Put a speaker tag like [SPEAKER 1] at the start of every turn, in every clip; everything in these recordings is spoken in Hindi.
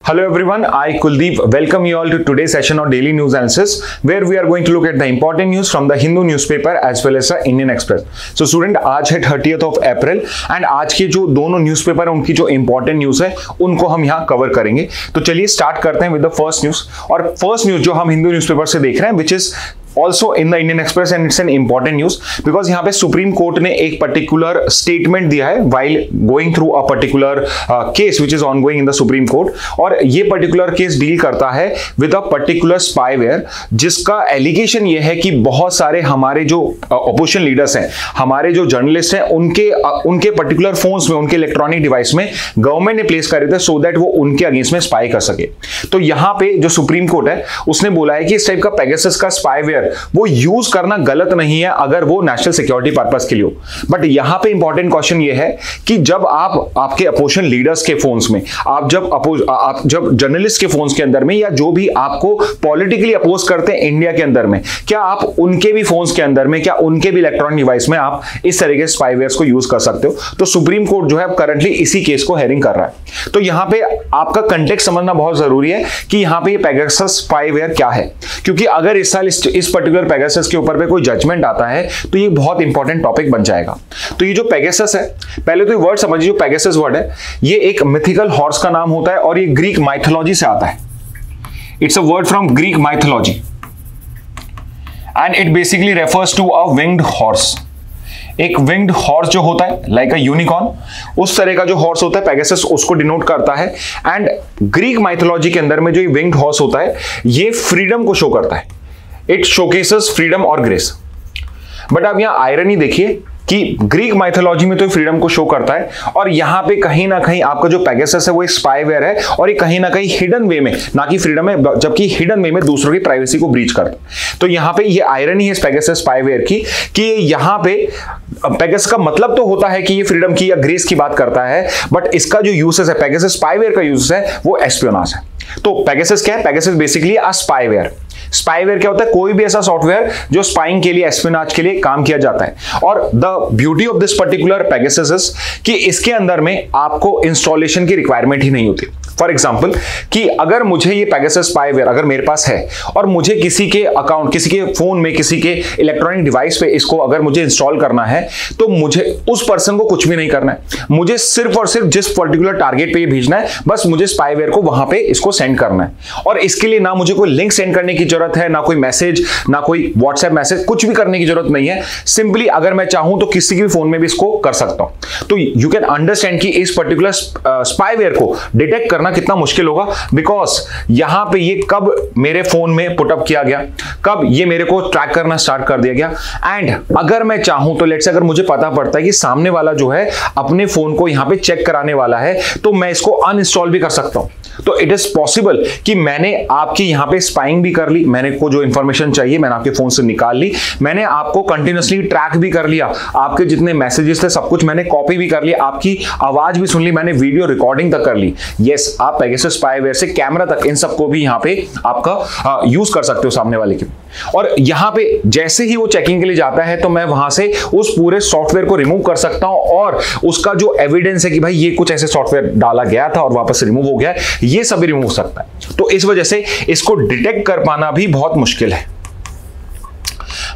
[SPEAKER 1] Hello everyone, I Kuldeep welcome you all to today's session on Daily News Analysis where we are going to look at the important news from the Hindu newspaper as well as the Indian Express. So student, आज है 30th of April and आज के जो दोनों न्यूज़पेपर हैं उनकी जो इंपॉर्टेंट न्यूज़ है उनको हम यहाँ कवर करेंगे। तो चलिए स्टार्ट करते हैं विद द फर्स्ट न्यूज़। और फर्स्ट न्यूज़ जो हम हिंदू न्यूज़पेपर से देख रहे हैं which is also in the Indian Express and it's an important news because यहाँ पे सुप्रीम कोर्ट ने एक पर्टिकुलर स्टेटमेंट दिया है while going through a particular case which is ongoing in the Supreme Court। और ये पर्टिकुलर केस डील करता है with a particular spyware जिसका एलिगेशन ये है कि बहुत सारे हमारे जो ऑपोजिशन लीडर्स हैं, हमारे जो जर्नलिस्ट हैं, उनके पर्टिकुलर फोन्स में, उनके इलेक्ट्रॉनिक डिवाइस में गवर्नमेंट ने प्लेस करे थे सो दैट वो उनके अगेंस्ट में स्पाई कर सके। तो यहाँ पे जो सुप्रीम कोर्ट है उसने बोला है कि इस टाइप का पेगासस का स्पाईवेयर वो यूज करना गलत नहीं है अगर वो नेशनल सिक्योरिटी पर्पस के लिए हो। बट यहां पे इंपॉर्टेंट क्वेश्चन ये है कि जब आपके अपोजिशन लीडर्स के फोन्स में, आप जब जर्नलिस्ट के फोन्स के अंदर में, या जो भी आपको पॉलिटिकली अपोज करते हैं इंडिया के अंदर में, क्या आप उनके भी फोन्स के अंदर में, क्या उनके भी इलेक्ट्रॉनिक डिवाइस में आप इस तरीके के स्पाईवेयर्स को यूज कर सकते हो? तो सुप्रीम कोर्ट जो है करंटली इसी केस को हेयरिंग कर रहा है। तो यहां पे आपका कंटेक्स्ट समझना बहुत जरूरी है कि यहां पे ये पेगासस स्पाईवेयर क्या है, क्योंकि अगर इस साल इस पर्टिकुलर पेगासस के ऊपर पे कोई जजमेंट आता है तो ये बहुत इंपॉर्टेंट टॉपिक बन जाएगा। तो ये जो पेगासस है, पहले तो ये वर्ड समझिए, जो पेगासस वर्ड है ये एक मिथिकल हॉर्स का नाम होता है और ये ग्रीक माइथोलॉजी से आता है। It's a word from Greek mythology and it basically refers to a winged horse. एक विंग्ड हॉर्स जो होता है लाइक अ यूनिकॉर्न, उस तरह का जो हॉर्स होता है पेगासस उसको डिनोट करता है। एंड ग्रीक माइथोलॉजी के अंदर में जो ये विंग्ड हॉर्स होता है ये फ्रीडम को शो करता है। इट शोकेसेस फ्रीडम और ग्रेस। बट अब यहां आयरनी देखिए कि ग्रीक माइथोलॉजी में तो फ्रीडम को शो करता है और यहां पे कहीं ना कहीं आपका जो पेगासस है वो एक स्पाईवेयर है और ये कहीं ना कहीं हिडन वे में, ना कि फ्रीडम में, जबकि हिडन वे में दूसरों की प्राइवेसी को ब्रीच करता है। तो यहां पे ये आयरनी है इस पेगासस स्पाईवेयर की कि यहां पे पेगासस का मतलब तो होता है कि ये फ्रीडम की या ग्रेस की बात करता है, बट इसका जो यूसेस है, पेगासस स्पाईवेयर का यूज है वो एस्पियोनाज है। तो पेगासस क्या है? पेगासस बेसिकली अ स्पाईवेयर। स्पाईवेयर क्या होता है? कोई भी ऐसा सॉफ्टवेयर जो स्पाइंग के लिए, एस्पियोनाज के लिए काम किया जाता है। और the beauty of this particular Pegasus is कि इसके अंदर में आपको इंस्टॉलेशन की रिक्वायरमेंट ही नहीं होती। फॉर एग्जाम्पल कि अगर मुझे ये पेगासस स्पाईवेयर अगर मेरे पास है और मुझे किसी के अकाउंट, किसी के फोन में, किसी के इलेक्ट्रॉनिक डिवाइस पे इसको अगर मुझे इंस्टॉल करना है तो मुझे उस पर्सन को कुछ भी नहीं करना है। मुझे सिर्फ और सिर्फ जिस पर्टिकुलर टारगेट पे ये भेजना है, बस मुझे स्पाईवेयर को वहां पे इसको सेंड करना है। और इसके लिए ना मुझे कोई लिंक सेंड करने की जरूरत है, ना कोई मैसेज, ना कोई व्हाट्सएप मैसेज, कुछ भी करने की जरूरत नहीं है। सिंपली अगर मैं चाहूं तो किसी भी फोन में भी इसको कर सकता हूं। तो यू कैन अंडरस्टैंड कि इस पर्टिकुलर स्पाईवेयर को डिटेक्ट करना कितना मुश्किल होगा, बिकॉज यहां पे ये कब मेरे फोन में पुटअप किया गया, कब ये मेरे को ट्रैक करना स्टार्ट कर दिया गया। एंड अगर मैं चाहूं तो लेट्स से अगर मुझे पता पड़ता है कि सामने वाला जो है अपने फोन को यहां पे चेक कराने वाला है तो मैं इसको अनइंस्टॉल भी कर सकता हूं। तो इट इज पॉसिबल कि मैंने आपकी यहां पे स्पाइंग भी कर ली, मैंने को जो इंफॉर्मेशन चाहिए मैंने आपके फोन से निकाल ली, मैंने आपको कंटिन्यूअसली ट्रैक भी कर लिया, आपके जितने मैसेजेस थे सब कुछ मैंने कॉपी भी कर लिया, आपकी आवाज भी सुन ली, मैंने वीडियो रिकॉर्डिंग तक कर ली। यस, आप पेगासस स्पाईवेयर से कैमरा तक इन सबको भी यहां पे आपका यूज कर सकते हो सामने वाले के। और यहां पे जैसे ही वो चेकिंग के लिए जाता है तो मैं वहां से उस पूरे सॉफ्टवेयर को रिमूव कर सकता हूं और उसका जो एविडेंस है कि भाई ये कुछ ऐसे सॉफ्टवेयर डाला गया था और वापस रिमूव हो गया है, ये सभी रिमूव हो सकता है। तो इस वजह से इसको डिटेक्ट कर पाना भी बहुत मुश्किल है।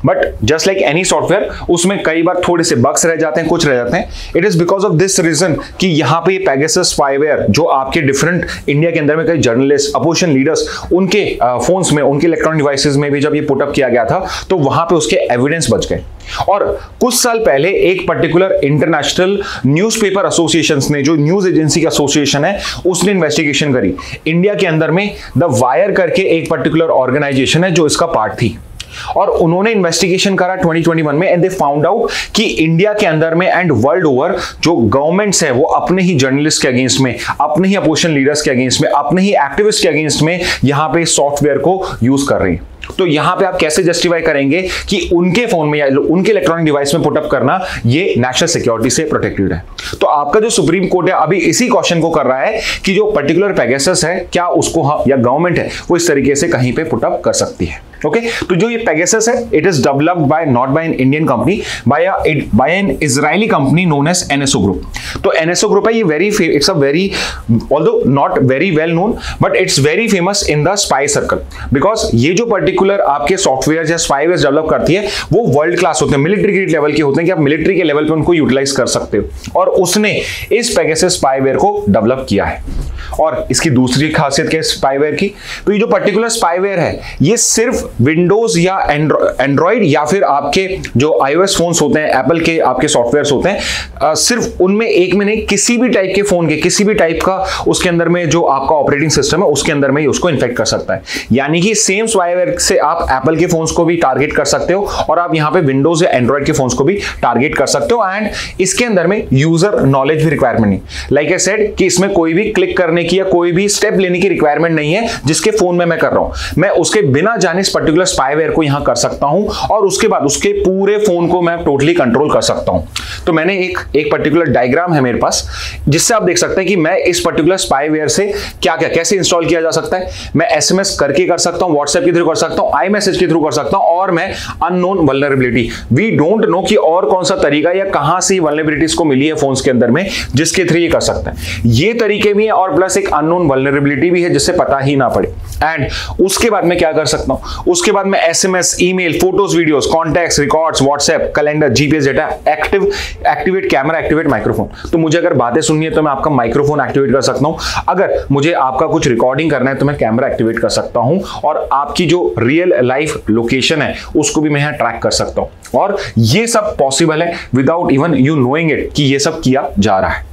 [SPEAKER 1] But just like any software उसमें कई बार थोड़े से बग्स रह जाते हैं, कुछ रह जाते हैं। It is because of this reason कि यहां पे पेगासस स्पाईवेयर जो आपके डिफरेंट इंडिया के अंदर में कई जर्नलिस्ट, अपोजिशन लीडर्स, उनके फोन्स में, उनके इलेक्ट्रॉनिक डिवाइसेस में भी जब ये पुटअप किया गया था तो वहां पे उसके एविडेंस बच गए। और कुछ साल पहले एक पर्टिकुलर इंटरनेशनल न्यूज़पेपर एसोसिएशंस ने, जो न्यूज एजेंसी का एसोसिएशन है, उसने इन्वेस्टिगेशन करी इंडिया के अंदर में। द वायर करके एक पर्टिकुलर ऑर्गेनाइजेशन है जो इसका पार्ट थी और उन्होंने इन्वेस्टिगेशन करा 2021 में एंड दे फाउंड आउट कि इंडिया के अंदर में एंड वर्ल्ड ओवर जो गवर्नमेंट्स है वो अपने ही जर्नलिस्ट के अगेंस्ट में, अपने ही अपोजिशन लीडर्स के अगेंस्ट में, अपने ही एक्टिविस्ट के अगेंस्ट में यहां पे सॉफ्टवेयर को यूज कर रही है। तो यहां पे आप कैसे जस्टिफाई करेंगे कि उनके फोन में या उनके इलेक्ट्रॉनिक डिवाइस में पुटअप करना ये नेशनल सिक्योरिटी से प्रोटेक्टेड है? तो आपका जो सुप्रीम कोर्ट है अभी इसी क्वेश्चन को कर रहा है कि जो पर्टिकुलर पेगासस है क्या उसको या गवर्नमेंट है वो इस तरीके से कहीं पे पुटअप कर सकती है। ओके, तो जो ये पेगासस है it is developed by not by an Indian company, by an Israeli company known as NSO group. तो एनएसओ ग्रुप है ये it's a very although not very well known but it's very famous in the spy circle, because ये जो पर्टिकुलर आपके सॉफ्टवेयर या स्पाईवेयर डेवलप करती है वो वर्ल्ड क्लास होते हैं, मिलिट्री ग्रेड लेवल के होते हैं कि आप मिलिट्री के लेवल पे उनको यूटिलाइज कर सकते हो, और उसने इस पेगासस स्पाईवेयर को डेवलप किया है। और इसकी दूसरी खासियत क्या है स्पाईवेयर की, तो ये जो पर्टिकुलर स्पाईवेयर है ये सिर्फ विंडोज या एंड्रॉइड या फिर आपके जो आईओएस फोन्स होते हैं, एप्पल के आपके सॉफ्टवेयर्स होते हैं, सिर्फ उनमें एक में नहीं, किसी भी टाइप के फोन के किसी भी टाइप का उसके अंदर में जो आपका ऑपरेटिंग सिस्टम है उसके अंदर में ही उसको इन्फेक्ट कर सकता है। यानी कि सेम स्पाईवेयर से आप एप्पल के फोन्स को भी टारगेट कर सकते हो और आप यहां पे विंडोज या एंड्रॉइड के फोन्स को भी टारगेट कर सकते हो। एंड इसके अंदर में यूजर नॉलेज भी रिक्वायरमेंट नहीं, लाइक आई सेड कि इसमें कोई भी क्लिक करने की या कोई भी स्टेप लेने की रिक्वायरमेंट नहीं है जिसके फोन में मैं कर रहा हूं, मैं उसके बिना जाने इस पर्टिकुलर स्पाईवेयर को यहां कर सकता हूं और उसके बाद उसके पूरे फोन को मैं टोटली कंट्रोल कर सकता हूं। तो मैंने एक पर्टिकुलर डायग्राम है मेरे पास जिससे आप देख सकते हैं कि मैं इस पर्टिकुलर स्पाईवेयर से क्या क्या कैसे इंस्टॉल किया जा सकता है। मैं एसएमएस करके कर सकता हूं, व्हाट्सएप के थ्रू कर सकता हूं, आई मैसेज के थ्रू कर सकता हूं, और मैं unknown vulnerability, we don't know कि और कौन सा तरीका या कहां से वल्नरेबिलिटीज को मिली है फोन्स के अंदर में जिसके थ्रू ये कर सकता है। ये तरीके भी है और प्लस एक अननोन वल्नरेबिलिटी भी है जिससे पता ही ना पड़े। एंड उसके बाद मैं क्या कर सकता हूं, उसके बाद मैं SMS, email, photos, videos, contacts, records, WhatsApp, calendar, GPS data, activate camera, activate microphone. तो मुझे अगर बातें सुननी है तो मैं आपका माइक्रोफोन एक्टिवेट कर सकता हूं, अगर मुझे आपका कुछ रिकॉर्डिंग करना है तो मैं कैमरा एक्टिवेट कर सकता हूं, और आपकी जो रियल लाइफ लोकेशन है उसको भी मैं यहां ट्रैक कर सकता हूं। और ये सब पॉसिबल है without even you knowing it कि ये सब किया जा रहा है।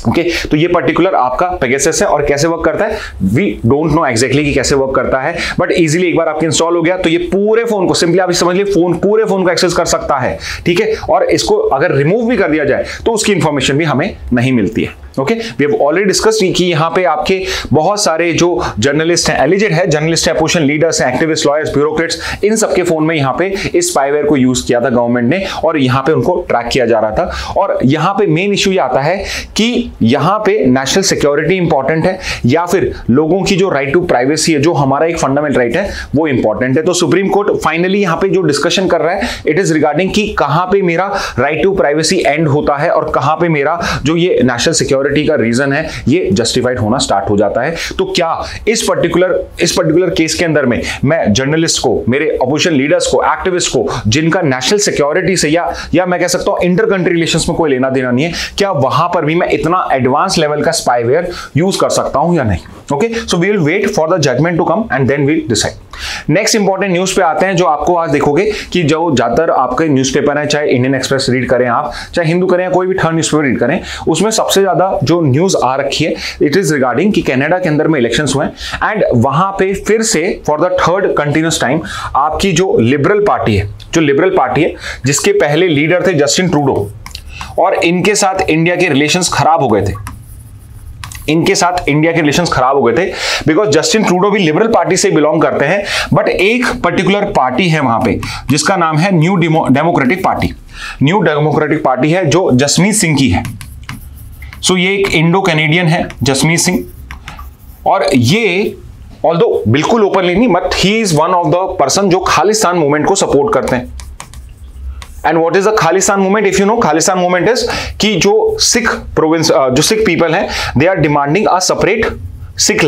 [SPEAKER 1] ओके, तो ये पर्टिकुलर आपका पेगासस है और कैसे वर्क करता है वी डोंट नो एग्जैक्टली कि कैसे वर्क करता है, बट इजीली एक बार आपके इंस्टॉल हो गया तो ये पूरे फोन को, सिंपली आप समझ लीजिए फोन पूरे फोन को एक्सेस कर सकता है। ठीक है, और इसको अगर रिमूव भी कर दिया जाए तो उसकी इंफॉर्मेशन भी हमें नहीं मिलती है। Okay, we have already discussed कि यहाँ पे आपके बहुत सारे जो जर्नलिस्ट हैं, एलिजेड है जर्नलिस्ट है, अपोजिशन लीडर्स हैं, एक्टिविस्ट, लॉयर्स, ब्यूरोक्रेट्स, इन सबके फोन में यहाँ पे इस स्पाईवेयर को यूज किया था गवर्नमेंट ने और यहाँ पे उनको ट्रैक किया जा रहा था। और यहाँ पे मेन इश्यू ये आता है कि यहाँ पे नेशनल सिक्योरिटी इंपॉर्टेंट है या फिर लोगों की जो राइट टू प्राइवेसी है, जो हमारा एक फंडामेंटल राइट है, वो इंपॉर्टेंट है। तो सुप्रीम कोर्ट फाइनली यहाँ पे जो डिस्कशन कर रहा है इट इज रिगार्डिंग कि कहाँ पे मेरा राइट टू प्राइवेसी एंड होता है और कहाँ पे मेरा जो ये नेशनल सिक्योरिटी का रीजन है ये जस्टिफाइड होना स्टार्ट हो जाता है। तो क्या इस पर्टिकुलर केस के अंदर में मैं जर्नलिस्ट को, मेरे अपोजिशन लीडर्स को, एक्टिविस्ट को, जिनका नेशनल सिक्योरिटी से या मैं कह सकता हूं इंटर कंट्री रिलेशंस में कोई लेना देना नहीं है, क्या वहां पर भी मैं इतना एडवांस लेवल का स्पाईवेयर यूज कर सकता हूं या नहीं? Okay, so we will wait for the judgment to come and then we'll decide. Next important news पे आते हैं जो आपको आज देखोगे कि जो ज्यादातर आपके न्यूज़पेपर है, चाहे इंडियन एक्सप्रेस रीड करें आप, चाहे हिंदू करें, कोई भी थर्ड न्यूज़पेपर रीड करें, उसमें सबसे ज्यादा जो न्यूज आ रखी है इट इज रिगार्डिंग कि कनाडा के अंदर में इलेक्शंस हुए एंड वहां पे फिर से for the third continuous time आपकी जो लिबरल पार्टी है जिसके पहले लीडर थे जस्टिन ट्रूडो, और इनके साथ इंडिया के रिलेशंस खराब हो गए थे बिकॉज जस्टिन ट्रूडो भी लिबरल पार्टी से बिलोंग करते हैं, बट एक पर्टिकुलर पार्टी है वहां पे जिसका नाम है न्यू डेमोक्रेटिक पार्टी है जो जसमीत सिंह की है। सो ये एक इंडो कैनेडियन है जसमीत सिंह, और ये ऑल्दो बिल्कुल ओपनली नहीं but he is one of the person जो खालिस्तान मूवमेंट को सपोर्ट करते हैं। And what is the Khalistan movement? If you know, Khalistan movement is कि जो सिख प्रोविंस, जो सिख पीपल हैं, they are demanding a separate Sikh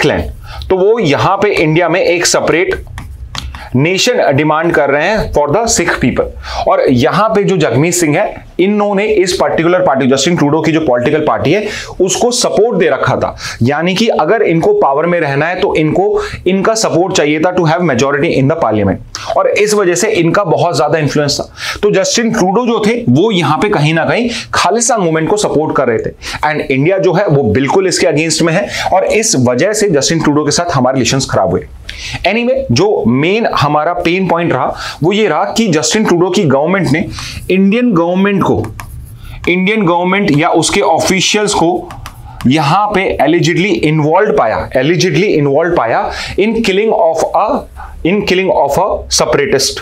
[SPEAKER 1] land, तो वो यहां पे इंडिया में एक सेपरेट नेशन डिमांड कर रहे हैं फॉर द सिख पीपल। और यहां पे जो जगमीत सिंह है, इन्होंने इस पर्टिकुलर पार्टी, जस्टिन ट्रूडो की जो पॉलिटिकल पार्टी है, उसको सपोर्ट दे रखा था। यानी कि अगर इनको पावर में रहना है तो इनका सपोर्ट चाहिए था to have majority in the parliament, और इस वजह से इनका बहुत ज्यादा इंफ्लुएंस था। तो जस्टिन ट्रूडो जो थे वो यहां पे कहीं ना कहीं खालिस्तान मूवमेंट को सपोर्ट कर रहे थे, एंड इंडिया जो है वो बिल्कुल इसके अगेंस्ट में है, और इस वजह से जस्टिन ट्रूडो के साथ हमारे रिलेशंस खराब हुए। एनीवे, जो मेन हमारा पेन पॉइंट रहा वो ये रहा कि जस्टिन ट्रूडो की गवर्नमेंट ने इंडियन गवर्नमेंट या उसके ऑफिशियल्स को यहां पे एलिजिडली इन्वॉल्व पाया इन किलिंग ऑफ अ सेपरेटिस्ट।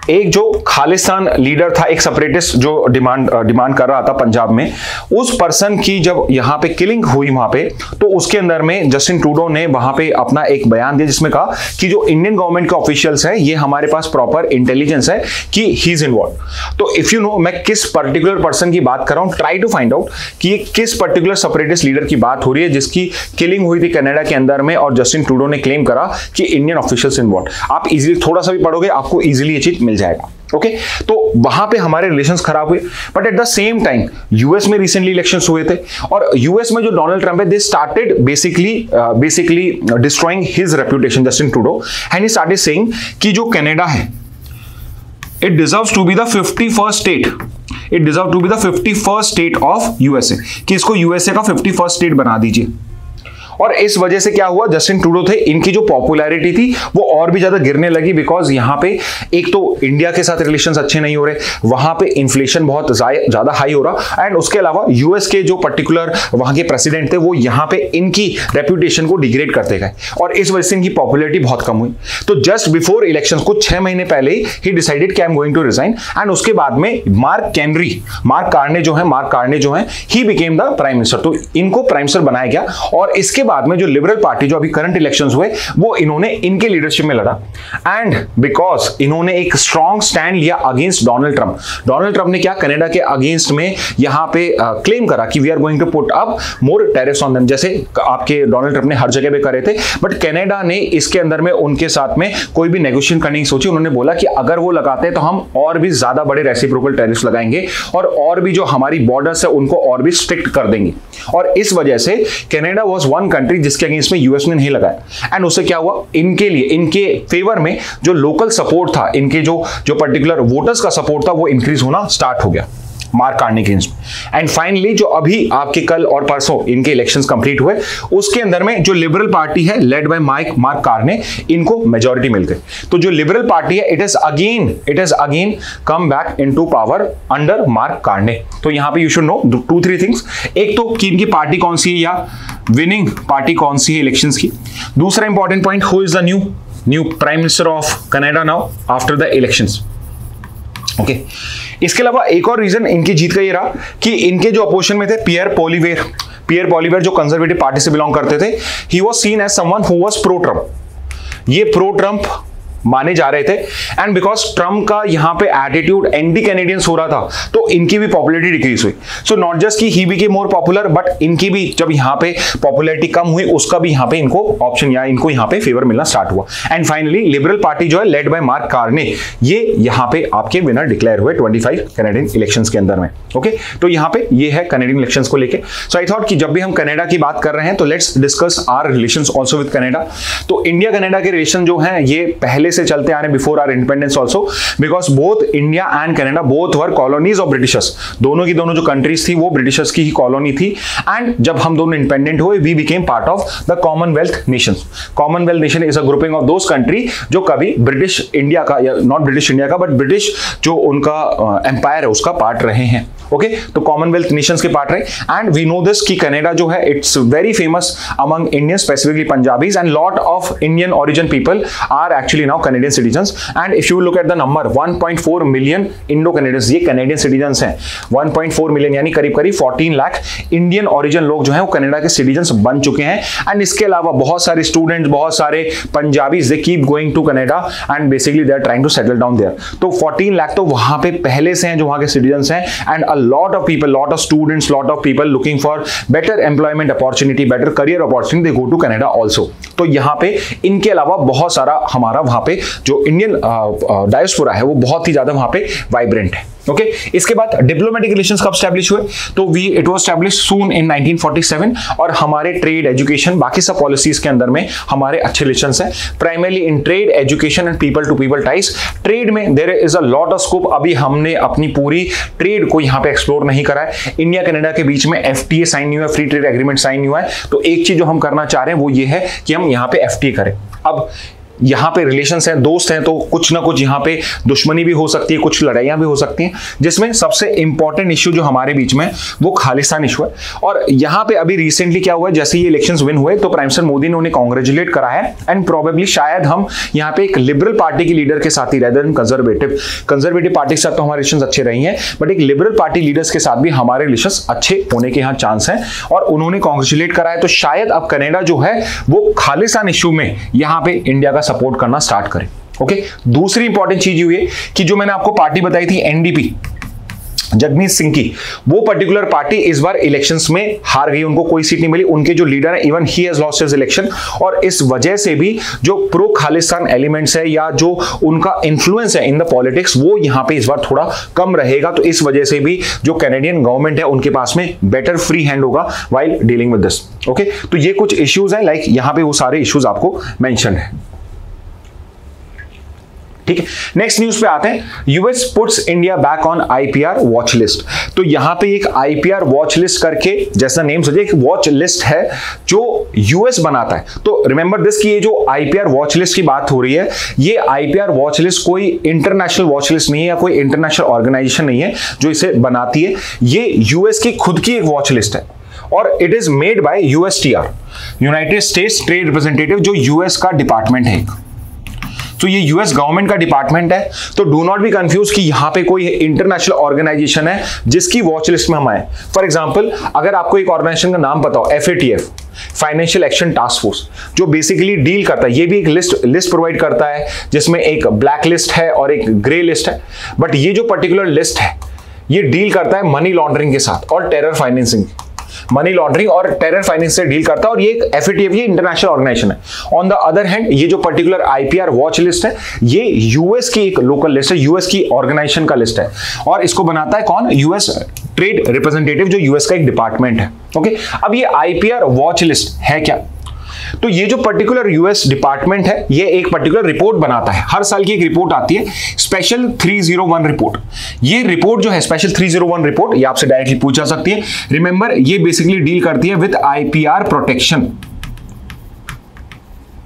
[SPEAKER 1] एक जो खालिस्तान लीडर था, एक सेपरेटिस्ट जो डिमांड कर रहा था पंजाब में, उस पर्सन की जब यहां पे किलिंग हुई वहां पे, तो उसके अंदर में जस्टिन ट्रूडो ने वहां पे अपना एक बयान दिया जिसमें कहा कि जो इंडियन गवर्नमेंट के ऑफिशियल्स है, ये हमारे पास प्रॉपर इंटेलिजेंस है कि ही इज इन्वॉल्व। तो इफ यू नो मैं किस पर्टिकुलर पर्सन की बात कर रहा हूं, ट्राई टू फाइंड आउट कि ये किस पर्टिकुलर सेपरेटिस्ट लीडर की बात हो रही है जिसकी किलिंग हुई थी कनाडा के अंदर में, और जस्टिन ट्रूडो ने क्लेम करा कि इंडियन ऑफिशियल्स इन्वॉल्व। आप इजीली थोड़ा सा भी पढ़ोगे, आपको इजीली ये चीज मिल जाएगा। ओके, तो वहां पे हमारे रिलेशंस खराब हुए, but at the same time US में रिसेंटली इलेक्शंस हुए थे, और यूएस में जो डोनाल्ड ट्रंप है, they started basically destroying his reputation, Justin Trudeau, and he started saying कि जो कनाडा है, it deserves to be the 51st state, it deserve to be the 51st state of USA, कि इसको यूएसए का 51st स्टेट बना दीजिए। और इस वजह से क्या हुआ, जस्टिन ट्रूडो थे, इनकी जो पॉपुलैरिटी थी वो और भी ज्यादा गिरने लगी, बिकॉज यहां पे एक तो इंडिया के साथ रिलेशंस अच्छे नहीं हो रहे, वहां पे इन्फ्लेशन बहुत ज्यादा हाई हो रहा, एंड उसके अलावा यूएस के जो पर्टिकुलर वहां के प्रेसिडेंट थे वो यहां पे इनकी रेपुटेशन को डिग्रेड करते गए, और इस वजह से इनकी पॉपुलैरिटी बहुत कम हुई। तो जस्ट बिफोर इलेक्शन, कुछ 6 महीने पहले ही डिसाइडेड कि I am going to resign, and उसके बाद में मार्क कार्ने जो है he became the prime minister. तो इनको प्राइम मिनिस्टर बनाया गया, और इसके बाद में जो लिबरल पार्टी जो अभी करंट इलेक्शंस हुए वो इन्होंने इनके लीडरशिप में लड़ा, एंड बिकॉज इन्होंने एक स्ट्रॉन्ग स्टैंड लिया अगेंस्ट डोनाल्ड ट्रंप ने क्या कनाडा के अगेंस्ट में यहां पे क्लेम करा कि we are going to put up more tariffs on them, जैसे आपके डोनाल्ड ट्रंप ने हर जगह पे करे थे, बट कनाडा ने इसके अंदर में उनके साथ में कोई भी नेगोशिएशन करने की सोची। उन्होंने बोला कि अगर वो लगाते हैं तो हम और भी ज्यादा बड़े रेसिप्रोकल टैरिफ्स लगाएंगे, और भी जो हमारी बॉर्डर्स है उनको और भी स्ट्रिक्ट कर देंगे, और इस वजह से कनाडा वाज वन कंट्री जिसके अगेंस्ट में यूएस ने नहीं लगाया, एंड उससे क्या हुआ, इनके लिए, इनके फेवर में जो लोकल सपोर्ट था, इनके जो पर्टिकुलर वोटर्स का सपोर्ट था वो इंक्रीज होना स्टार्ट हो गया मार्क कार्ने के अगेंस्ट। एंड फाइनली जो अभी आपके कल और परसों इनके इलेक्शंस कंप्लीट हुए, उसके अंदर में जो लिबरल पार्टी है लेड बाय मार्क कार्ने, इनको मेजॉरिटी मिल गई। तो जो लिबरल पार्टी है, it is again come back into power under Mark Carney. तो यहां पे यू शुड नो 2-3 थिंग्स, एक तो कि इनकी पार्टी कौन सी है या विनिंग पार्टी कौन सी है इलेक्शंस की। दूसरा important point, who is the new prime minister of Canada now after the elections. Okay, इसके अलावा एक और रीजन इनकी जीत का ये रहा कि इनके जो अपोजिशन में थे पियर पॉलिवेर जो कंजर्वेटिव पार्टी से बिलोंग करते थे, he was seen as someone who was pro Trump. ये प्रो ट्रम्प माने जा रहे थे, एंड बिकॉज ट्रम्प का यहां पे एटीट्यूड एंटी कैनेडियंस हो रहा था, तो इनकी भी पॉपुलैरिटी डिक्रीज हुई। सो नॉट जस्ट कि he became more popular, but इनकी भी जब यहां पे पॉपुलैरिटी कम हुई, उसका भी यहां पे इनको ऑप्शन या इनको यहां पे फेवर मिलना स्टार्ट हुआ। एंड फाइनली लिबरल पार्टी जो है लेड बाय मार्क कार्ने, ये यहां पे आपके विनर डिक्लेयर हुए 25 कैनेडियन इलेक्शंस के अंदर में। ओके, तो यहां पे ये है कैनेडियन इलेक्शंस को लेके। सो आई थॉट कि जब भी हम कनाडा की बात कर रहे हैं तो let's discuss our relations also with Canada. तो इंडिया कनाडा के रिलेशन जो हैं ये पहले से चलते आ रहे before our independence also, because both India and Canada both were colonies of Britishers. दोनों की दोनों जो कंट्रीज थी वो ब्रिटिशर्स की ही कॉलोनी थी, एंड जब हम दोनों इंडिपेंडेंट हुए we became part of the Commonwealth nations. Commonwealth nation is a grouping of those country जो कभी ब्रिटिश इंडिया का, या नॉट ब्रिटिश इंडिया का, बट ब्रिटिश जो उनका एम्पायर है उसका पार्ट रहे हैं। ओके, तो कॉमनवेल्थ नेशंस के पार्ट रहे, एंड वी नो दिस कि कनाडा जो है it's very famous among Indians, specifically Punjabis, and lot of Indian origin people are actually now Canadian citizens. And if you look at the number 1.4 million Indo Canadians, ये कैनेडियन सिटीजन्स हैं। 1.4 मिलियन यानी करीब 14 लाख इंडियन ओरिजिन लोग जो हैं वो कनाडा के सिटीजन्स बन चुके हैं। एंड इसके अलावा बहुत सारे स्टूडेंट्स, बहुत सारे Punjabis, they keep going to Canada and basically they are trying to settle down there. तो 14 लाख तो वहां पे पहले से हैं जो वहां के सिटीजन्स हैं, and a lot of people, lot of students, lot of people looking for better employment opportunity, better career opportunity, they go to Canada also। तो यहाँ पे इनके अलावा बहुत सारा हमारा वहां पे जो इंडियन डायस्पोरा है वो बहुत ही ज्यादा वहां पे वाइब्रेंट है। ओके, इसके बाद डिप्लोमेटिक रिलेशंस कब स्टैब्लिश हुए, तो इट वाज स्टैब्लिश सून इन 1947, और हमारे ट्रेड, एजुकेशन, बाकी सब पॉलिसीज के अंदर में हमारे अच्छे रिलेशंस हैं, primarily in trade, education and people to people ties. Trade में there is a lot of scope, अभी हमने अपनी पूरी ट्रेड को यहाँ पे एक्सप्लोर नहीं करा है। इंडिया कनाडा के बीच में FTA साइन नहीं हुआ, फ्री ट्रेड एग्रीमेंट साइन नहीं हुआ है, तो एक चीज जो हम करना चाह रहे हैं वो ये है कि हम यहाँ पे FTA करें। अब यहाँ पे रिलेशंस हैं, दोस्त हैं, तो कुछ ना कुछ यहाँ पे दुश्मनी भी हो सकती है, कुछ लड़ाइयाँ भी हो सकती हैं, जिसमें सबसे इंपॉर्टेंट इश्यू जो हमारे बीच में वो खालिस्तान इशू है। और यहाँ पे अभी रिसेंटली क्या हुआ है, जैसे ये इलेक्शंस विन हुए तो प्राइम मिनिस्टर मोदी ने उन्हें कांग्रेचुलेट करा है, एंड प्रोबेबली शायद हम यहाँ पे एक लिबरल पार्टी के लीडर के साथ ही, रेदर देन कंजर्वेटिव पार्टी के साथ तो हमारे रिलेशंस अच्छे रही हैं, बट एक लिबरल पार्टी लीडर्स के साथ भी हमारे रिलेशंस अच्छे होने के यहाँ चांस हैं, और उन्होंने कांग्रेचुलेट करा है। तो शायद अब कनाडा जो है वो खालिस्तान इशू में यहाँ पे इंडिया का सपोर्ट करना स्टार्ट करें। ओके, दूसरी इंपॉर्टेंट चीज ये है कि जो मैंने आपको पार्टी बताई थी एनडीपी, जगमीत सिंह की, वो पर्टिकुलर पार्टी इस बार इलेक्शंस में हार गई, उनको कोई सीट नहीं मिली, उनके जो लीडर है even he has lost his election, और इस वजह से भी जो प्रो खालिस्तान एलिमेंट्स है या जो उनका इन्फ्लुएंस है इन द पॉलिटिक्स वो यहां पे इस बार थोड़ा कम रहेगा। तो इस वजह से भी जो कैनेडियन गवर्नमेंट है उनके पास में बेटर फ्री हैंड होगा while dealing with this. Okay, तो ये कुछ इश्यूज हैं, लाइक यहां पे वो सारे इश्यूज आपको मेंशन है। ठीक है, नेक्स्ट न्यूज पे आते हैं। US puts India back on IPR watch list. तो यहां पे एक आईपीआर वॉच लिस्ट करके, जैसा नेम सजे, एक वॉच लिस्ट है जो यूएस बनाता है। तो रिमेंबर दिस कि ये जो आईपीआर वॉच लिस्ट की बात हो रही है, ये आईपीआर वॉच लिस्ट कोई इंटरनेशनल वॉच लिस्ट नहीं है या कोई इंटरनेशनल ऑर्गेनाइजेशन नहीं है जो इसे बनाती है, ये यूएस की खुद की एक वॉच लिस्ट है, और it is made by USTR, United States Trade Representative, जो यूएस का डिपार्टमेंट है। तो ये यूएस गवर्नमेंट का डिपार्टमेंट है, तो डू नॉट बी कंफ्यूज कि यहां पे कोई इंटरनेशनल ऑर्गेनाइजेशन है जिसकी वॉच लिस्ट में हम आए। फॉर एग्जांपल, अगर आपको एक ऑर्गेनाइजेशन का नाम पता हो, FATF, financial action task force, जो बेसिकली डील करता है, ये भी एक लिस्ट प्रोवाइड करता है जिसमें एक ब्लैक लिस्ट है और एक ग्रे लिस्ट है, बट ये जो पर्टिकुलर लिस्ट है ये डील करता है मनी लॉन्ड्रिंग के साथ और टेरर फाइनेंसिंग, मनी लॉन्ड्रिंग और टेरर फाइनेंस से डील करता है, और ये एक FATF, ये इंटरनेशनल ऑर्गेनाइजेशन है। ऑन द अदर हैंड, ये जो पर्टिकुलर आईपीआर वॉच लिस्ट है ये यूएस की एक लोकल लिस्ट है, यूएस की ऑर्गेनाइजेशन का लिस्ट है, और इसको बनाता है कौन? यूएस ट्रेड रिप्रेजेंटेटिव, जो यूएस का एक डिपार्टमेंट है। ओके, अब ये आईपीआर वॉच लिस्ट है क्या? तो ये जो पर्टिकुलर यूएस डिपार्टमेंट है ये एक पर्टिकुलर रिपोर्ट बनाता है, हर साल की एक रिपोर्ट आती है, स्पेशल 301 रिपोर्ट। ये रिपोर्ट जो है स्पेशल 301 रिपोर्ट, ये आपसे डायरेक्टली पूछा सकती है। रिमेंबर, ये बेसिकली डील करती है with IPR protection,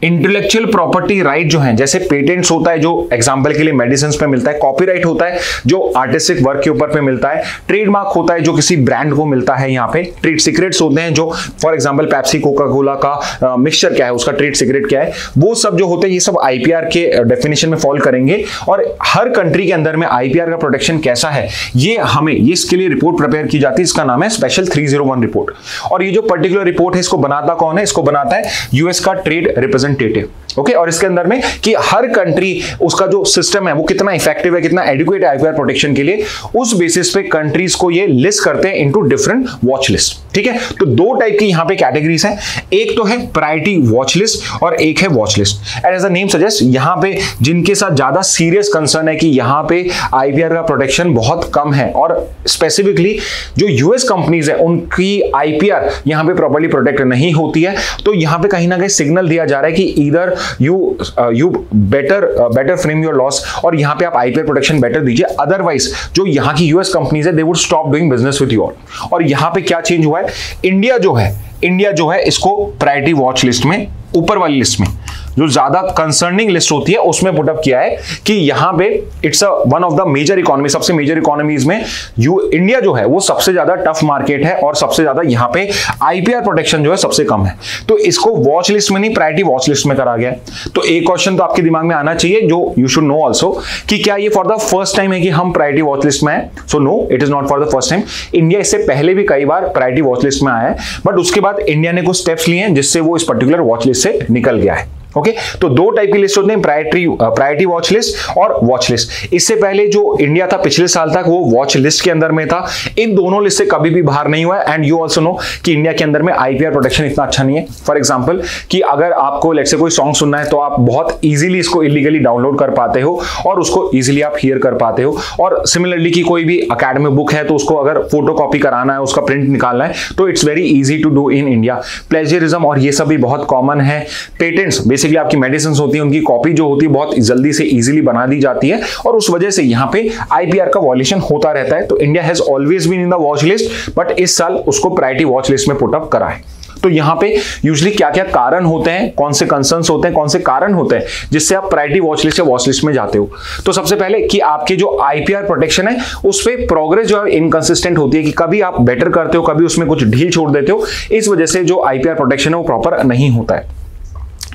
[SPEAKER 1] intellectual property right जो है, जैसे पेटेंट्स होता है जो एग्जांपल के लिए मेडिसिन पे मिलता है, कॉपीराइट होता है जो आर्टिस्टिक वर्क के ऊपर पे मिलता है, ट्रेडमार्क होता है जो किसी ब्रांड को मिलता है, यहाँ पे ट्रेड सीक्रेट्स होते हैं जो for example Pepsi Coca Cola का मिक्सचर क्या है, उसका ट्रेड सीक्रेट क्या है, वो सब जो होते हैं ये सब आईपीआर के डेफिनेशन में फॉल करेंगे। और हर कंट्री के अंदर में आईपीआर का प्रोटेक्शन कैसा है ये हमें, ये इसके लिए रिपोर्ट प्रिपेयर की जाती है, इसका नाम है स्पेशल 301 रिपोर्ट। और ये जो पर्टिकुलर रिपोर्ट है इसको बनाता कौन है? इसको बनाता है यूएस का ट्रेड रिप्रेजेंटेटिव। ओके, और इसके अंदर में कि हर कंट्री उसका जो सिस्टम है वो कितना इफेक्टिव है, कितना एडिक्वेट है आईपीआर प्रोटेक्शन के लिए, उस बेसिस पे कंट्रीज को ये लिस्ट करते हैं इनटू डिफरेंट वॉच लिस्ट। ठीक है, तो दो टाइप की यहां पे कैटेगरीज हैं, एक तो है प्रायोरिटी वॉच लिस्ट और एक है watch list. And as the name suggest, यहां पे जिनके साथ ज्यादा सीरियस कंसर्न है कि यहां पे आईपीआर का प्रोटेक्शन बहुत कम है, और स्पेसिफिकली जो यूएस कंपनीज है उनकी आईपीआर यहां पे प्रॉपर्ली प्रोटेक्ट नहीं होती है, तो यहां पे कहीं ना कहीं सिग्नल दिया जा रहा है कि either you better frame your loss, और यहां पे आप आईपीआर प्रोटेक्शन बेटर दीजिए, अदरवाइज जो यहां की यूएस कंपनीज है they would stop doing business with you all. और यहां पे क्या चेंज हुआ है, इंडिया जो है इसको प्रायोरिटी वॉच लिस्ट में, ऊपर वाली लिस्ट में जो ज्यादा कंसर्निंग लिस्ट होती है उसमें पुटअप किया है कि यहां पे it's one of the major economy, सबसे मेजर इकोनॉमीज में इंडिया जो है वो सबसे ज्यादा टफ मार्केट है, और सबसे ज्यादा यहां पे आईपीआर प्रोटेक्शन जो है सबसे कम है, तो इसको वॉच लिस्ट में नहीं प्रायोरिटी वॉच लिस्ट में करा गया है। तो एक क्वेश्चन तो आपके दिमाग में आना चाहिए जो यू शुड नो ऑल्सो, कि क्या ये फॉर द फर्स्ट टाइम है कि हम प्रायोरिटी वॉच लिस्ट में है? So no, it is not for the first time. India इससे पहले भी कई बार प्रायोरिटी वॉच लिस्ट में आया है, बट उसके बाद इंडिया ने कुछ स्टेप्स लिए हैं जिससे वो इस पर्टिकुलर वॉच लिस्ट से निकल गया है। ओके, तो दो टाइप की लिस्ट होती है, प्रायोरिटी वॉच लिस्ट और वॉच लिस्ट। इससे पहले जो इंडिया था पिछले साल तक वो वॉच लिस्ट के अंदर में था, इन दोनों लिस्ट से कभी भी बाहर नहीं हुआ है। एंड यू ऑल्सो नो कि इंडिया के अंदर में आईपीआर प्रोटेक्शन इतना अच्छा नहीं है। फॉर एग्जांपल कि अगर आपको लेट्स से कोई सॉन्ग सुनना है तो आप बहुत इजीली इसको इलीगली डाउनलोड कर पाते हो और उसको इजीली आप हियर कर पाते हो। और सिमिलरली कि कोई भी अकेडमिक बुक है तो उसको अगर फोटो कॉपी कराना है, उसका प्रिंट निकालना है, तो it's very easy to do in India. Plagiarism और ये सब भी बहुत कॉमन है। पेटेंट्स बेसिकली आपकी मेडिसिन होती है, उनकी कॉपी जो होती है बहुत जल्दी से इजीली बना दी जाती है, और उस वजह से यहां पे आईपीआर का वॉल्यूशन होता रहता है। तो India has always been in the watch list, but इस साल उसको प्रायोरिटी वॉच लिस्ट में पुट अप करा है। तो यहां पे यूजुअली क्या क्या कारण होते हैं, कौन से कंसर्न्स होते हैं, कौन से कारण होते हैं जिससे आप प्रायोरिटी वॉच लिस्ट या वॉच लिस्ट में जाते हो। तो सबसे पहले कि आपके जो आईपीआर प्रोटेक्शन है उस पे प्रोग्रेस जो है इनकंसिस्टेंट होती है, कि कभी आप बेटर करते हो, कभी उसमें कुछ ढील छोड़ देते हो, इस वजह से जो आईपीआर प्रोटेक्शन है वो प्रॉपर नहीं होता है।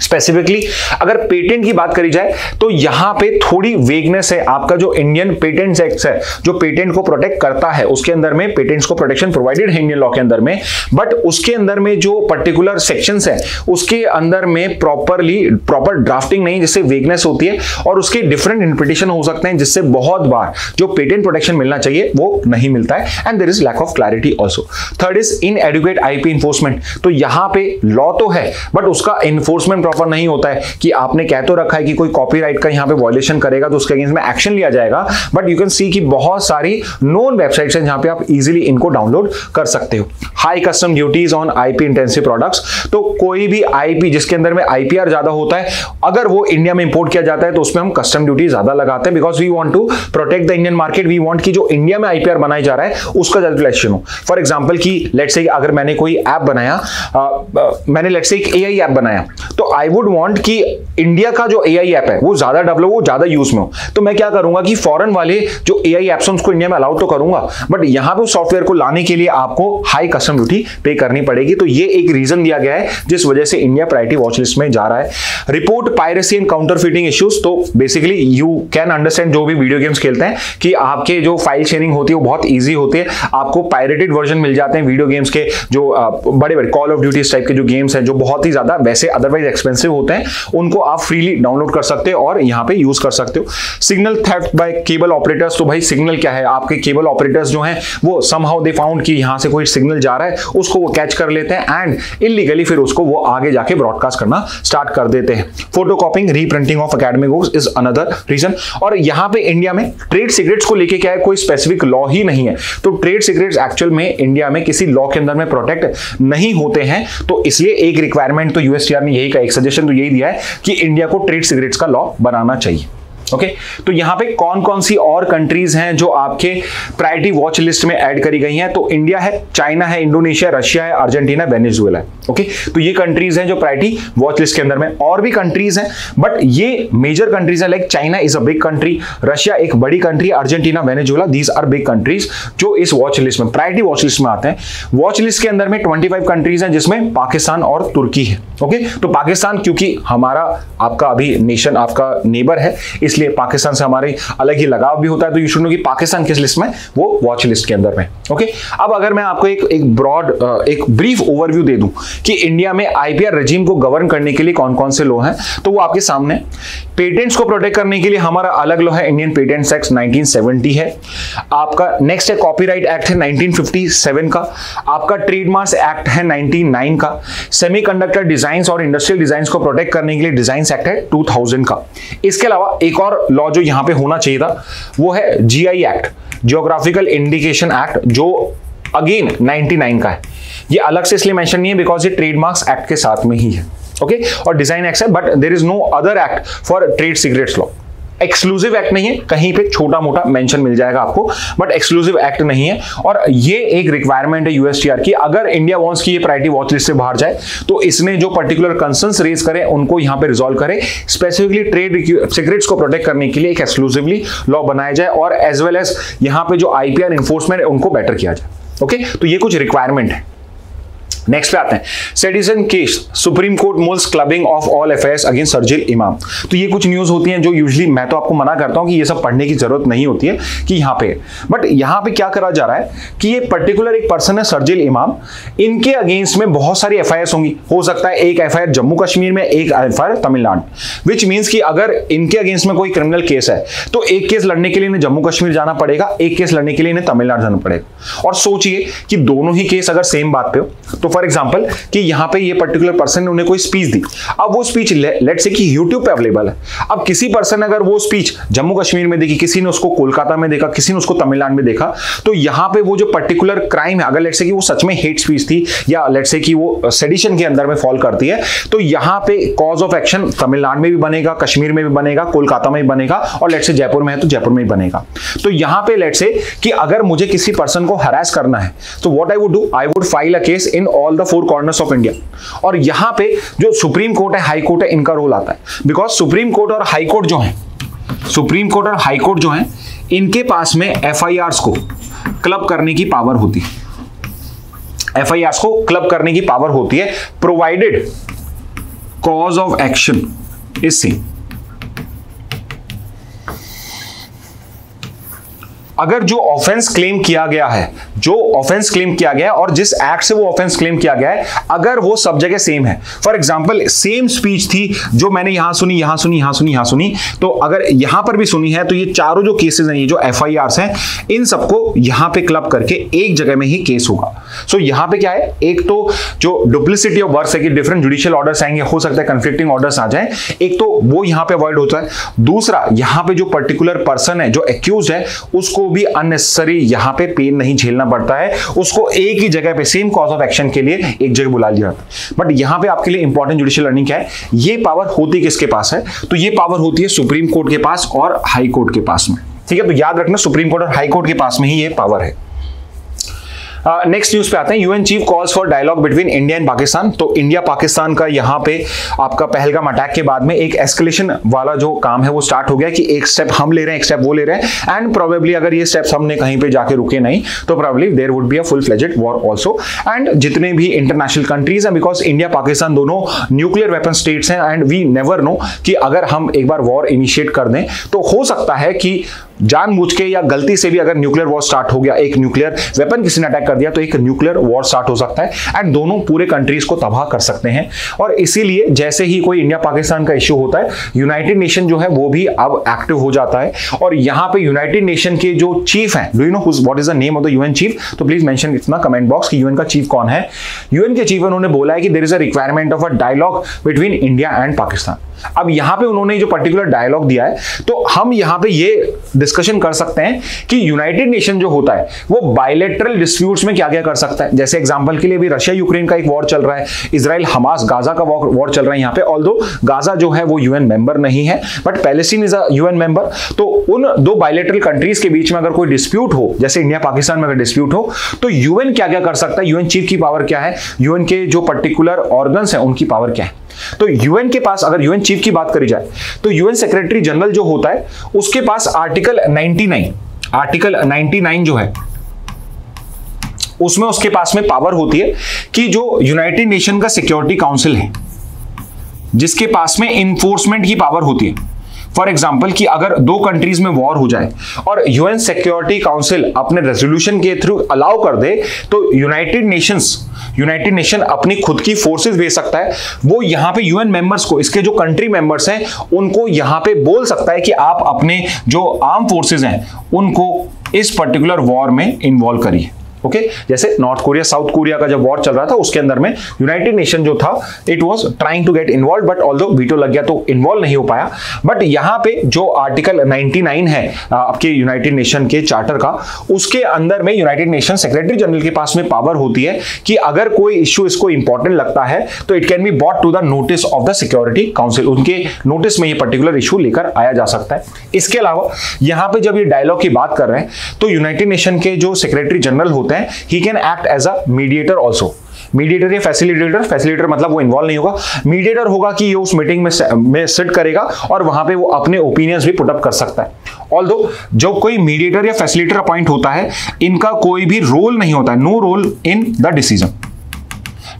[SPEAKER 1] स्पेसिफिकली अगर पेटेंट की बात करी जाए तो यहां पे थोड़ी वेगनेस है। आपका जो इंडियन पेटेंट्स एक्ट है जो पेटेंट को प्रोटेक्ट करता है, उसके अंदर में पेटेंट्स को प्रोटेक्शन प्रोवाइडेड है इंडियन लॉ के अंदर में, बट उसके अंदर में जो पर्टिकुलर सेक्शंस है उसके अंदर में प्रॉपर ड्राफ्टिंग नहीं, जिससे वेगनेस होती है और उसके डिफरेंट इंटरप्रिटेशन हो सकते हैं, जिससे बहुत बार जो पेटेंट प्रोटेक्शन मिलना चाहिए वो नहीं मिलता है, and there is lack of clarity also. Third is inadequate IP enforcement. तो यहां पे लॉ तो है बट उसका इन्फोर्समेंट प्रॉपर नहीं होता है, कि आपने कह तो रखा है कि कोई कॉपीराइट का यहां पे वायलेशन करेगा तो उसके अगेंस्ट में एक्शन लिया जाएगा, बट यू कैन सी कि बहुत सारी नोन वेबसाइट्स हैं जहां पे आप इजीली इनको डाउनलोड कर सकते हो। High custom duties on IP intensive products. तो कोई भी आईपी जिसके अंदर में आईपीआर ज्यादा होता है, अगर वो इंडिया में इंपोर्ट किया जाता है तो उसमें हम कस्टम ड्यूटी ज्यादा लगाते हैं, because we want to protect the Indian market. We want कि जो इंडिया में आईपीआर बनाया जा रहा है उसका ज्यादा प्रोटेक्शन हो। फॉर एग्जांपल कि लेट्स से अगर मैंने कोई ऐप बनाया, मैंने लेट्स से एक एआई ऐप बनाया, तो आई वुड वांट कि इंडिया का जो एआई ऐप है वो ज्यादा डेवलप हो, ज्यादा यूज में हो। तो मैं क्या करूंगा कि फॉरेन वाले जो एआई ऐप्स हैं उसको इंडिया में अलाउ तो करूंगा, बट यहां पे सॉफ्टवेयर को लाने के लिए आपको हाई कस्टम ड्यूटी पे करनी पड़ेगी। तो ये एक रीजन दिया गया है जिस वजह से इंडिया प्रायोरिटी वॉच लिस्ट में जा रहा है। Report piracy and counterfeiting issues. तो बेसिकली यू कैन अंडरस्टैंड जो भी वीडियो गेम्स खेलते हैं कि आपके जो फाइल शेयरिंग होती है वो बहुत ईजी होती है, आपको पायरेटेड वर्जन मिल जाते हैं वीडियो गेम्स के, जो बड़े बड़े कॉल ऑफ ड्यूटी टाइप के जो गेम्स हैं जो बहुत ही ज्यादा वैसे अदरवाइज एक्सपेंसिव होते हैं, उनको आप फ्रीली डाउनलोड कर सकते हो और यहां पे यूज कर सकते हो। Signal theft by cable operators. तो भाई सिग्नल क्या है, आपके केबल ऑपरेटर्स जो हैं वो समहाउ दे फाउंड कि यहां से कोई सिग्नल जा रहा है, उसको वो कैच कर लेते हैं एंड इलीगली फिर उसको वो आगे जाके ब्रॉडकास्ट करना स्टार्ट कर देते हैं। Photocopying, reprinting of academic books is another reason. और यहां पे इंडिया में ट्रेड सीक्रेट्स को लेके क्या है, कोई स्पेसिफिक लॉ ही नहीं है, तो ट्रेड सीक्रेट्स एक्चुअल में इंडिया में किसी लॉ के अंदर में प्रोटेक्ट नहीं होते हैं। तो इसलिए एक रिक्वायरमेंट तो यूएसटीआर ने यही का एक सजेशन तो यही दिया है कि इंडिया को ट्रेड सीक्रेट्स का लॉ बनाना चाहिए। ओके, तो यहां पे कौन कौन सी और कंट्रीज हैं जो आपके प्रायोरिटी वॉच लिस्ट में ऐड करी गई हैं, तो इंडिया है, चाइना है, इंडोनेशिया, रशिया है, अर्जेंटीना, वेनेजुएला है। ओके, तो ये कंट्रीज हैं जो प्रायोरिटी वॉच लिस्ट के अंदर में। और भी कंट्रीज हैं बट ये मेजर कंट्रीज है, like China is a big country, Russia एक बड़ी country, Argentina, Venezuela, these are big countries जो इस वॉच लिस्ट में प्रायोरिटी वॉच लिस्ट में आते हैं। वॉच लिस्ट के अंदर में 25 कंट्रीज हैं जिसमें पाकिस्तान और तुर्की है। ओके, तो पाकिस्तान क्योंकि हमारा आपका अभी नेशन आपका नेबर है, इसलिए पाकिस्तान से हमारे अलग ही लगाव भी होता है, तो यू शुड नो कि पाकिस्तान किस लिस्ट में, वो वॉच लिस्ट के अंदर में। ओके, अब अगर मैं आपको एक ब्रॉड एक ब्रीफ ओवरव्यू दे दूं कि इंडिया में आईपीआर रेजिम को गवर्न करने के लिए कौन कौन से लॉ हैं, तो वो आपके सामने। पेटेंट्स को प्रोटेक्ट करने के लिए हमारा अलग लॉ है, इंडियन पेटेंट्स एक्ट 1970 है। आपका नेक्स्ट है कॉपीराइट एक्ट है 1957 का। आपका ट्रेडमार्क्स एक्ट है 1999 का। सेमीकंडक्टर डिजाइन्स और इंडस्ट्रियल डिजाइन्स को प्रोटेक्ट करने के लिए डिजाइन्स एक्ट है 2000 का। इसके अलावा एक और लॉ जो यहां पे होना चाहिए था वो है GI act, geographical indication act, जो अगेन 99 का है। ये अलग से इसलिए मेंशन नहीं है बिकॉज ये ट्रेडमार्क्स एक्ट के साथ में ही है। ओके, और डिजाइन एक्ट है, but there is no other act for trade secrets law. Exclusive act नहीं है, कहीं पे छोटा मोटा मेंशन मिल जाएगा आपको, बट एक्सक्लूसिव एक्ट नहीं है। और ये एक रिक्वायरमेंट है यूएसटीआर की, अगर इंडिया वांट्स की ये प्रायोरिटी वॉच लिस्ट से बाहर जाए तो इसने जो पर्टिकुलर कंसर्न्स रेज करें उनको यहां पे रिजॉल्व करे, स्पेसिफिकली ट्रेड सीक्रेट्स को प्रोटेक्ट करने के लिए एक एक्सक्लूसिवली लॉ बनाया जाए, और एज वेल एज यहां पे जो आईपीआर एनफोर्समेंट है उनको बेटर किया जाए। ओके, तो ये कुछ रिक्वायरमेंट है। नेक्स्ट पे आते हैं, citizen case, supreme court moles clubbing of all affairs against Sharjeel इमाम। तो ये कुछ न्यूज होती हैं जो यूजुअली मैं तो आपको मना करता हूं कि ये सब पढ़ने की जरूरत नहीं होती है कि यहाँ पे, बट यहाँ पे क्या करा जा रहा है कि ये पर्टिकुलर एक पर्सन है शर्जील इमाम, इनके अगेंस्ट में बहुत सारी एफआईआर होंगी। हो सकता है एक एफआईआर जम्मू कश्मीर में, एक एफआईआर तमिलनाडु, विच मीन्स कि अगर इनके अगेंस्ट में कोई क्रिमिनल केस है तो एक केस लड़ने के लिए इन्हें जम्मू कश्मीर जाना पड़ेगा, एक केस लड़ने के लिए इन्हें तमिलनाडु जाना पड़ेगा। और सोचिए कि दोनों ही केस अगर सेम बात पे हो, तो फॉर एग्जाम्पल कि यहां पे ये पर्टिकुलर पर्सन ने उन्हें कोई स्पीच दी, अब वो स्पीच लेट्स से कि YouTube पे अवेलेबल है। अब किसी पर्सन ने अगर वो स्पीच जम्मू कश्मीर में देखी, किसी ने उसको कोलकाता में देखा, किसी ने उसको तमिलनाडु में देखा, तो यहां पे वो जो पर्टिकुलर क्राइम है, अगर लेट्स से कि वो सच में हेट स्पीच थी या लेट्स से कि वो सेडिशन के अंदर में फॉल करती है, तो यहां पे कॉज ऑफ एक्शन तमिलनाडु में भी बनेगा, कश्मीर में भी बनेगा, कोलकाता में भी बनेगा, और लेट्स से जयपुर में है तो जयपुर में भी बनेगा। तो यहां पे लेट्स से कि अगर मुझे किसी पर्सन को हरास करना है तो what I would do, I would file a case in all the four corners of India. और यहां पे जो सुप्रीम कोर्ट है, हाई कोर्ट है, इनका रोल आता है, बिकॉज सुप्रीम कोर्ट और हाई कोर्ट जो है, सुप्रीम कोर्ट और हाई कोर्ट जो है, इनके पास में एफआईआर्स को क्लब करने की पावर होती है। एफआईआर्स को क्लब करने की पावर होती है, provided cause of action is same. अगर जो ऑफेंस क्लेम किया गया है, जो ऑफेंस क्लेम किया गया है और जिस एक्ट से वो ऑफेंस क्लेम किया गया है, अगर वो सब जगह सेम है, फॉर एग्जांपल सेम स्पीच थी जो मैंने यहां सुनी, यहां सुनी, यहां सुनी, यहां सुनी, तो अगर यहां पर भी सुनी है, तो ये चारों जो केसेस हैं, ये जो एफआईआर्स हैं, इन सबको यहां पे क्लब करके एक जगह में ही केस होगा। सो यहां पे क्या है, एक तो जो डुप्लिसिटी ऑफ वर्क्स है कि डिफरेंट जुडिशियल ऑर्डर्स आएंगे, हो सकता है कंफ्लिक्टिंग ऑर्डर्स आ जाए, एक तो वो यहां पे अवॉइड होता है। दूसरा, यहां पे जो पर्टिकुलर पर्सन है, जो एक्यूज है, उसको भी अननेसेसरी यहां पे पेन नहीं झेलना पड़ता है, उसको एक ही जगह पे सेम कॉज ऑफ एक्शन के लिए एक जगह बुला लिया जाता है। बट यहां पे आपके लिए इंपॉर्टेंट जुडिशियल लर्निंग क्या है, ये पावर होती किसके पास है, तो ये पावर होती है सुप्रीम कोर्ट के पास और हाई कोर्ट के पास में। ठीक है, तो याद रखना सुप्रीम कोर्ट और हाई कोर्ट के पास में ही ये पावर है। नेक्स्ट न्यूज पे आते हैं, UN chief calls for dialogue between India and Pakistan. तो इंडिया पाकिस्तान का यहाँ पे आपका पहलगाम अटैक के बाद में एक एस्केलेशन वाला जो काम है वो स्टार्ट हो गया कि एक स्टेप हम ले रहे हैं, एक स्टेप वो ले रहे हैं, एंड प्रोबेबली अगर ये स्टेप्स हमने कहीं पे जाके रुके नहीं तो probably there would be a full fledged war also. And जितने भी इंटरनेशनल कंट्रीज हैं, बिकॉज इंडिया पाकिस्तान दोनों न्यूक्लियर वेपन स्टेट्स हैं, एंड वी नेवर नो कि अगर हम एक बार वॉर इनिशिएट कर दें तो हो सकता है कि जानबूझ के या गलती से भी अगर न्यूक्लियर वॉर स्टार्ट हो गया, एक न्यूक्लियर वेपन किसी ने अटैक कर दिया, तो एक न्यूक्लियर वॉर स्टार्ट हो सकता है एंड दोनों पूरे कंट्रीज को तबाह कर सकते हैं। और इसीलिए जैसे ही कोई इंडिया पाकिस्तान का इश्यू होता है, यूनाइटेड नेशन जो है वो भी अब एक्टिव हो जाता है। और यहां पे यूनाइटेड नेशन के जो चीफ हैं, do you know what is the name of the UN chief, तो please mention it in the comment box कि यूएन का चीफ कौन है। यूएन के चीफ उन्होंने बोला है कि there is a requirement of a dialogue between India and Pakistan. अब यहां पे उन्होंने जो पर्टिकुलर डायलॉग दिया है, तो हम यहां पे ये डिस्कशन कर सकते हैं कि यूनाइटेड नेशन जो होता है वो बायलैटरल डिस्प्यूट्स में क्या क्या कर सकता है। जैसे एग्जांपल के लिए भी रशिया यूक्रेन का एक वॉर चल रहा है, इजराइल हमास गाजा का वॉर चल रहा है यहां पे, ऑल्दो गाजा जो है वो यूएन मेंबर नहीं है, but Palestine is a UN member. तो उन दो बायलैटरल कंट्रीज के बीच में अगर कोई डिस्प्यूट हो, जैसे इंडिया पाकिस्तान में अगर डिस्प्यूट हो, तो यूएन क्या क्या कर सकता है, यूएन चीफ की पावर क्या है, यूएन के जो पर्टिकुलर ऑर्गन्स हैं उनकी पावर क्या है। तो यूएन के पास अगर यूएन चीफ की बात करी जाए तो यूएन सेक्रेटरी जनरल जो होता है उसके पास आर्टिकल 99 जो है उसमें उसके पास में पावर होती है कि जो यूनाइटेड नेशन का सिक्योरिटी काउंसिल है, जिसके पास में इन्फोर्समेंट की पावर होती है। फॉर एग्जाम्पल कि अगर दो कंट्रीज में वॉर हो जाए और यूएन सिक्योरिटी काउंसिल अपने रेजोल्यूशन के थ्रू अलाउ कर दे, तो यूनाइटेड नेशन अपनी खुद की फोर्सेस भेज सकता है। वो यहां पे यूएन मेंबर्स को, इसके जो कंट्री मेंबर्स हैं उनको यहां पे बोल सकता है कि आप अपने जो आर्म फोर्सेस हैं उनको इस पर्टिकुलर वॉर में इन्वॉल्व करिए। ओके, जैसे नॉर्थ कोरिया साउथ कोरिया का जब वॉर चल रहा था उसके अंदर में यूनाइटेड नेशन जो था it was trying to get involve, but although veto लग गया तो इन्वॉल्व नहीं हो पाया। बट यहां पे जो आर्टिकल 99 है आपके यूनाइटेड नेशन के चार्टर का, उसके अंदर में यूनाइटेड नेशन सेक्रेटरी जनरल के पास में पावर होती है कि अगर कोई इश्यू इसको इंपॉर्टेंट लगता है तो it can be brought to the notice of the Security Council, उनके नोटिस में ये पर्टिकुलर इश्यू लेकर आया जा सकता है। इसके अलावा यहां पे जब ये डायलॉग की बात कर रहे हैं तो यूनाइटेड नेशन के जो सेक्रेटरी जनरल होते हैं he can act as a mediator also। Mediator या फैसिलिटेटर मतलब वो इन्वॉल्व नहीं होगा, मीडिएटर होगा कि ये उस मीटिंग में सिट करेगा और वहां पे वो अपने ओपिनियंस भी पुटअप कर सकता है। ऑल्दो जो कोई मीडिएटर या फैसिलिटेटर अपॉइंट होता है, इनका कोई भी रोल नहीं होता है, no role in the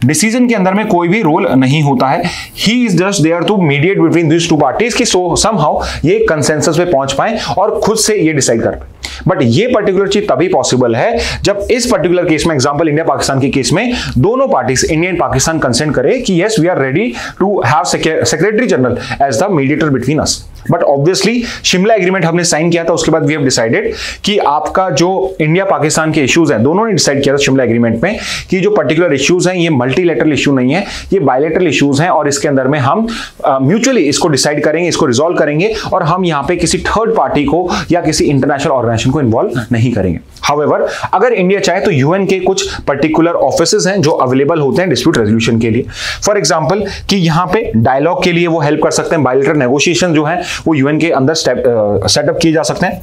[SPEAKER 1] decision के अंदर में कोई भी रोल नहीं होता है। He is just there to mediate between this two parties कि समहाउ ये कंसेंसस पे पहुंच पाए और खुद से ये डिसाइड कर पाए। बट ये पर्टिकुलर चीज तभी पॉसिबल है जब इस पर्टिकुलर केस में, एग्जांपल इंडिया पाकिस्तान के केस में, दोनों parties India and Pakistan consent करे कि yes we are ready to have secretary general as the mediator between us. But obviously Shimla agreement हमने साइन किया था, उसके बाद वी हैव डिसाइडेड कि आपका जो इंडिया पाकिस्तान के इश्यूज हैं, दोनों ने डिसाइड किया था शिमला एग्रीमेंट में कि जो पर्टिकुलर इश्यूज हैं ये मल्टीलेटरल इश्यू नहीं है, ये बायलेटरल इश्यूज हैं और इसके अंदर में हम म्यूचुअली इसको डिसाइड करेंगे, इसको रिजॉल्व करेंगे और हम यहाँ पे किसी थर्ड पार्टी को या किसी इंटरनेशनल ऑर्गेनाइजेशन को इन्वॉल्व नहीं करेंगे। हाउएवर अगर इंडिया चाहे तो यूएन के कुछ पर्टिकुलर ऑफिसेज हैं जो अवेलेबल होते हैं डिस्प्यूट रेजोल्यूशन के लिए। फॉर एग्जांपल कि यहां पे डायलॉग के लिए वो हेल्प कर सकते हैं, बायलैटरल नेगोशिएशन जो है वो यूएन के अंदर सेटअप किए जा सकते हैं।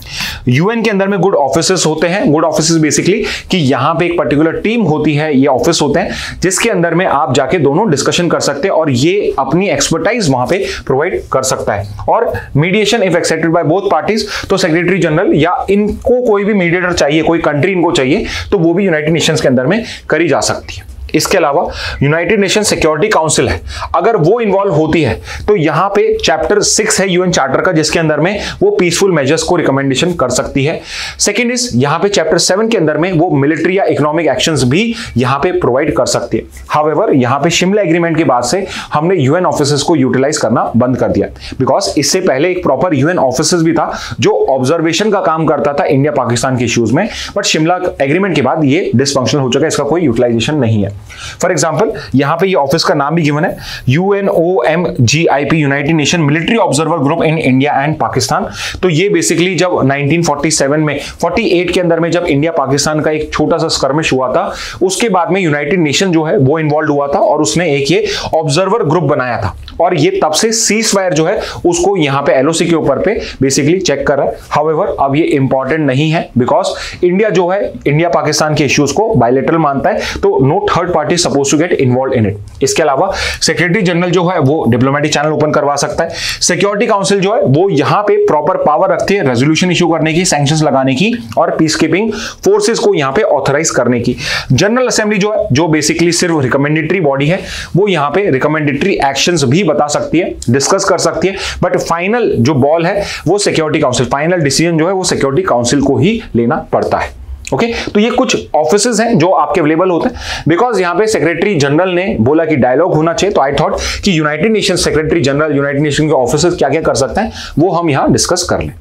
[SPEAKER 1] यूएन के अंदर में गुड ऑफिसेस होते हैं। गुड ऑफिसेस बेसिकली कि यहां पे एक पर्टिकुलर टीम होती है, ये ऑफिस होते हैं जिसके अंदर में आप जाके दोनों डिस्कशन कर सकते हैं और ये अपनी एक्सपर्टाइज वहां पे प्रोवाइड कर सकता है। और mediation if accepted by both parties, तो सेक्रेटरी जनरल या इनको कोई भी मीडिएटर चाहिए, कोई कंट्री इनको चाहिए, तो वो भी यूनाइटेड नेशंस के अंदर में करी जा सकती है। इसके अलावा यूनाइटेड नेशन सिक्योरिटी काउंसिल है, अगर वो इन्वॉल्व होती है तो यहां पे चैप्टर 6 है यूएन चार्टर का, जिसके अंदर में वो पीसफुल मेजर्स को रिकमेंडेशन कर सकती है। सेकंड इज यहां पे चैप्टर 7 के अंदर में वो मिलिट्री या इकोनॉमिक एक्शंस भी यहां पे प्रोवाइड कर सकती है। हाउएवर यहां पे शिमला एग्रीमेंट के बाद से हमने यूएन ऑफिसेस को यूटिलाइज करना बंद कर दिया, बिकॉज इससे पहले एक प्रॉपर यूएन ऑफिसेस भी था जो ऑब्जर्वेशन का काम करता था इंडिया पाकिस्तान के इश्यूज में, बट शिमला एग्रीमेंट के बाद ये डिसफंक्शनल हो चुका है, इसका कोई यूटिलाइजेशन नहीं है। फॉर एग्जाम्पल यहां पे ये ऑफिस का नाम भी गिवन है UNOMGIP, United nation military observer group in India and Pakistan. तो ये बेसिकली जब 1947 में 48 के अंदर में जब इंडिया पाकिस्तान का एक छोटा सा स्कर्मिश हुआ था, उसके बाद में यूनाइटेड नेशन जो है वो इन्वॉल्व हुआ था और उसने एक ये ऑब्जर्वर ग्रुप बनाया था और ये तब से सीज फायर जो है उसको यहां पे LOC के ऊपर पे बेसिकली चेक कर रहा है। हाउएवर अब ये इंपॉर्टेंट नहीं है, बिकॉज इंडिया जो है इंडिया पाकिस्तान के इश्यूज को बायलैटरल मानता है, तो no third party suppose to get involve in it. इसके अलावा सेक्रेटरी जनरल जो है वो डिप्लोमेटिक चैनल ओपन करवा सकता है। सिक्योरिटी काउंसिल जो है वो यहां पे प्रॉपर पावर रखती है रेजोल्यूशन इशू करने की, सैंक्शंस लगाने की और पीस कीपिंग फोर्सेस को यहां पे ऑथराइज करने की। जनरल असेंबली जो है, जो बेसिकली सिर्फ रिकमेंडेटरी बॉडी है, वो यहां पे रिकमेंडेटरी एक्शंस भी बता सकती है, डिस्कस कर सकती है, बट फाइनल जो बॉल है वो सिक्योरिटी काउंसिल, फाइनल डिसीजन जो है वो सिक्योरिटी काउंसिल को ही लेना पड़ता है। ओके तो ये कुछ ऑफिसेज हैं जो आपके अवेलेबल होते हैं, बिकॉज यहां पे सेक्रेटरी जनरल ने बोला कि डायलॉग होना चाहिए, तो आई थॉट कि United nation secretary general, United nation के ऑफिसेज क्या क्या कर सकते हैं वो हम यहां डिस्कस कर लें।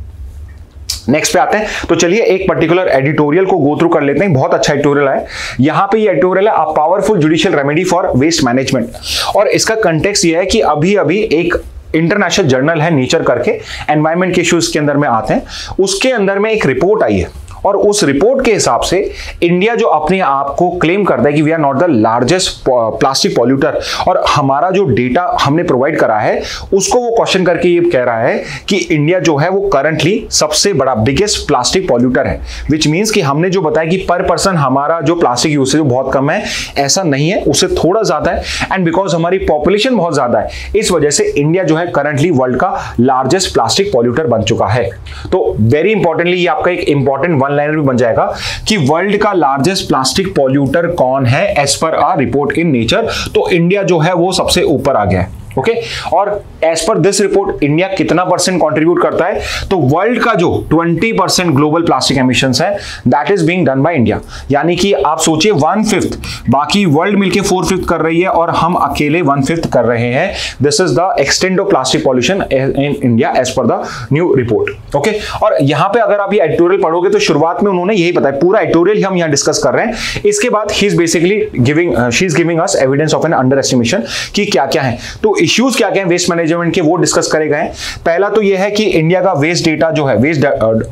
[SPEAKER 1] नेक्स्ट पे आते हैं, तो चलिए एक पर्टिकुलर एडिटोरियल को गो थ्रू कर लेते हैं। बहुत अच्छा एडिटोरियल है यहां पे, ये एडिटोरियल है a powerful judicial remedy for waste management, और इसका कंटेक्स्ट ये है कि अभी अभी एक इंटरनेशनल जर्नल है नेचर करके, एनवायरमेंट के इश्यूज के अंदर में आते हैं, उसके अंदर में एक रिपोर्ट आई है और उस रिपोर्ट के हिसाब से इंडिया जो अपने आप को क्लेम करता है कि we are not the largest plastic polluter, और हमारा जो डेटा हमने प्रोवाइड करा है उसको वो क्वेश्चन करके ये कह रहा है कि इंडिया जो है वो करंटली सबसे बड़ा बिगेस्ट प्लास्टिक पॉल्यूटर है, विच मीन्स कि हमने जो बताया कि पर पर्सन हमारा जो प्लास्टिक यूसेज बहुत कम है, ऐसा नहीं है, उससे थोड़ा ज्यादा है, एंड बिकॉज हमारी पॉपुलेशन बहुत ज्यादा है इस वजह से इंडिया जो है करंटली वर्ल्ड का लार्जेस्ट प्लास्टिक पॉल्यूटर बन चुका है। तो वेरी इंपॉर्टेंटली ये आपका एक इंपॉर्टेंट लाइनर भी बन जाएगा कि वर्ल्ड का लार्जेस्ट प्लास्टिक पॉल्यूटर कौन है एज पर आ रिपोर्ट इन नेचर, तो इंडिया जो है वो सबसे ऊपर आ गया है। ओके और as per this report India कितना परसेंट कंट्रीब्यूट करता है, तो वर्ल्ड का जो 20% ग्लोबल प्लास्टिक एमिशंस है that is being done by India, यानी कि आप सोचिए 1/5, बाकी वर्ल्ड मिलके 4/5 कर रही है और हम अकेले 1/5 कर रहे हैं। This is the extent of plastic pollution in India as per the new report. Okay और यहां पे अगर आप ये एडिटोरियल पढ़ोगे तो शुरुआत में उन्होंने यही बताया, पूरा एडिटोरियल हम यहां डिस्कस कर रहे हैं, इसके बाद he is basically giving us evidence of an underestimation कि क्या क्या है, तो इश्यूज क्या क्या हैं वेस्ट मैनेजमेंट के वो डिस्कस करे गए। पहला तो ये है कि इंडिया का वेस्ट डेटा जो है, वेस्ट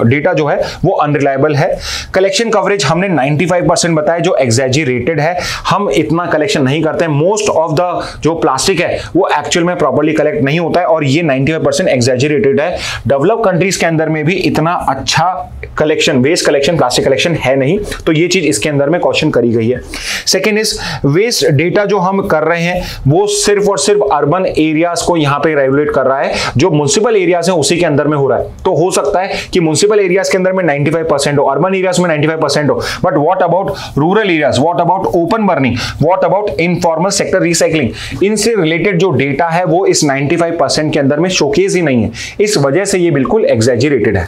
[SPEAKER 1] डेटा जो है वो अनरिलायबल है। कलेक्शन कवरेज हमने 95% बताया जो एग्जैजरेटेड है, हम इतना कलेक्शन नहीं करते हैं, मोस्ट ऑफ द जो प्लास्टिक है वो एक्चुअल में प्रॉपर्ली कलेक्ट नहीं होता है और ये 95% एग्जैजरेटेड है। डेवलप कंट्रीज के अंदर में भी इतना अच्छा collection, waste collection, plastic collection है नहीं, तो ये चीज इसके अंदर में क्वेश्चन करी गई है। सेकेंड इज वेस्ट डेटा जो हम कर रहे हैं वो सिर्फ और सिर्फ अर्बन एरियाज को यहां पे रेगुलेट कर रहा है, जो म्युनिसिपल एरियाज हैं उसी के अंदर में हो रहा है। तो हो सकता है कि म्युनिसिपल एरियाज के अंदर में 95% हो, अर्बन एरियाज में 95% हो, but what about rural areas, what about open burning, what about informal sector recycling, इनसे रिलेटेड जो डेटा है वो इस 95% के अंदर में शोकेस ही नहीं है, इस वजह से ये बिल्कुल एग्जैजरेटेड है।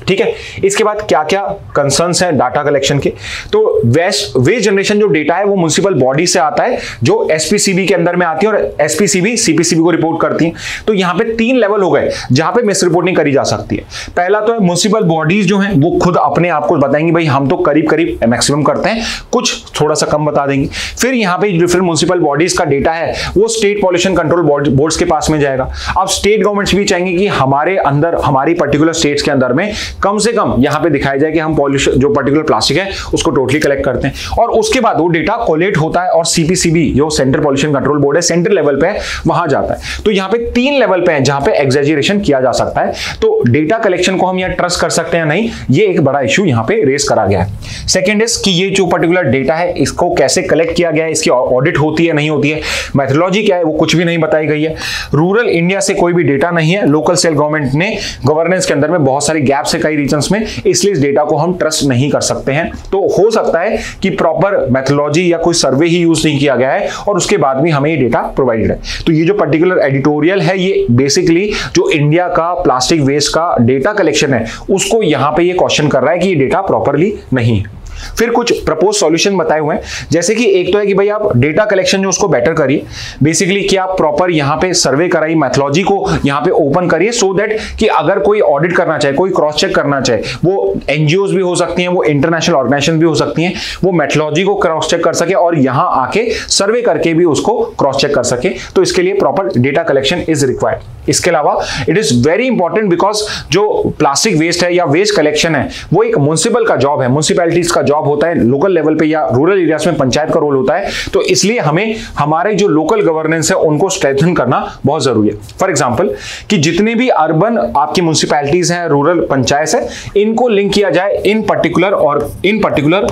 [SPEAKER 1] ठीक है, इसके बाद क्या क्या कंसर्न्स हैं डाटा कलेक्शन के, तो वेस्ट जनरेशन जो डेटा है वो म्युनिसिपल बॉडी से आता है जो एसपीसीबी के अंदर में आती है और एसपीसीबी सीपीसीबी को रिपोर्ट करती है। तो यहां पे 3 लेवल हो गए जहां पे मिस रिपोर्टिंग करी जा सकती है। पहला तो है म्युनिसिपल बॉडीज जो हैं वो खुद अपने आप को बताएंगी भाई हम तो करीब करीब मैक्सिमम करते हैं, कुछ थोड़ा सा कम बता देंगी। फिर यहां पे डिफरेंट म्युनिसिपल बॉडीज का डेटा है वो स्टेट पॉल्यूशन कंट्रोल बोर्ड्स के पास में जाएगा। अब स्टेट गवर्नमेंट्स भी चाहेंगे कि हमारे अंदर, हमारी पर्टिकुलर स्टेट्स के अंदर में कम से कम यहां पे दिखाया जाए कि हम पॉल्यूशन जो पर्टिकुलर प्लास्टिक है उसको टोटली कलेक्ट करते हैं, और उसके बाद वो डेटा कोलेट होता है और सीपीसीबी जो सेंट्रल पॉल्यूशन कंट्रोल बोर्ड है सेंट्रल लेवल पे वहां जाता है। तो यहां पे 3 लेवल पे है जहां पे एग्जैजरेशन किया जा सकता है। तो डेटा कलेक्शन को हम यहां ट्रस्ट कर सकते हैं नहीं, ये एक बड़ा इश्यू यहां पे रेस करा गया है। सेकंड इज कि ये जो पर्टिकुलर डेटा है इसको कैसे कलेक्ट किया गया है, इसकी ऑडिट होती है नहीं होती है, मेथोडोलॉजी क्या है वो कुछ भी नहीं बताई गई है। रूरल इंडिया से कोई भी डेटा नहीं है, लोकल सेल्फ गवर्नमेंट ने गवर्नेंस के अंदर में बहुत सारी गैप्स है कई रीजन्स में, इसलिए इस डेटा को हम ट्रस्ट नहीं कर सकते हैं। तो हो सकता है कि प्रॉपर मेथोडोलॉजी या कोई सर्वे ही यूज नहीं किया गया है और उसके बाद भी हमें ये डेटा प्रोवाइडेड है। तो ये जो पर्टिकुलर एडिटोरियल है ये बेसिकली जो इंडिया का प्लास्टिक वेस्ट का डेटा कलेक्शन है उसको यहां पे ये क्वेश्चन कर रहा है कि ये डेटा प्रॉपरली नहीं है। फिर कुछ प्रपोज सॉल्यूशन बताए हुए हैं, जैसे कि एक तो है कि भाई आप डेटा कलेक्शन जो उसको बेटर करिए, बेसिकली कि आप प्रॉपर यहां पे सर्वे कराइए, मेथोडोलॉजी को यहां पे ओपन करिए सो दैट कि अगर कोई ऑडिट करना चाहे, कोई क्रॉस चेक करना चाहे, वो एनजीओज भी हो सकती हैं, वो इंटरनेशनल ऑर्गेनाइजेशन भी हो सकती हैं, वो मेथोडोलॉजी को क्रॉस चेक कर सके और यहां आके सर्वे करके भी उसको क्रॉस चेक कर सके। तो इसके लिए proper data collection is required. इसके अलावा it is very important because जो प्लास्टिक वेस्ट है या वेस्ट कलेक्शन है वो एक म्युनिसिपल का जॉब है, म्युनिसिपैलिटीज का जॉब होता है, लोकल लेवल पे या रूरल एरियाज में पंचायत का रोल होता है। तो इसलिए हमें हमारे जो लोकल गवर्नेंस है उनको स्ट्रेंथन करना बहुत जरूरी है। फॉर एग्जांपल कि जितने भी अर्बन आपकी म्युनिसिपैलिटीज हैं, रूरल पंचायत है, इनको लिंक किया जाए इन पर्टिकुलर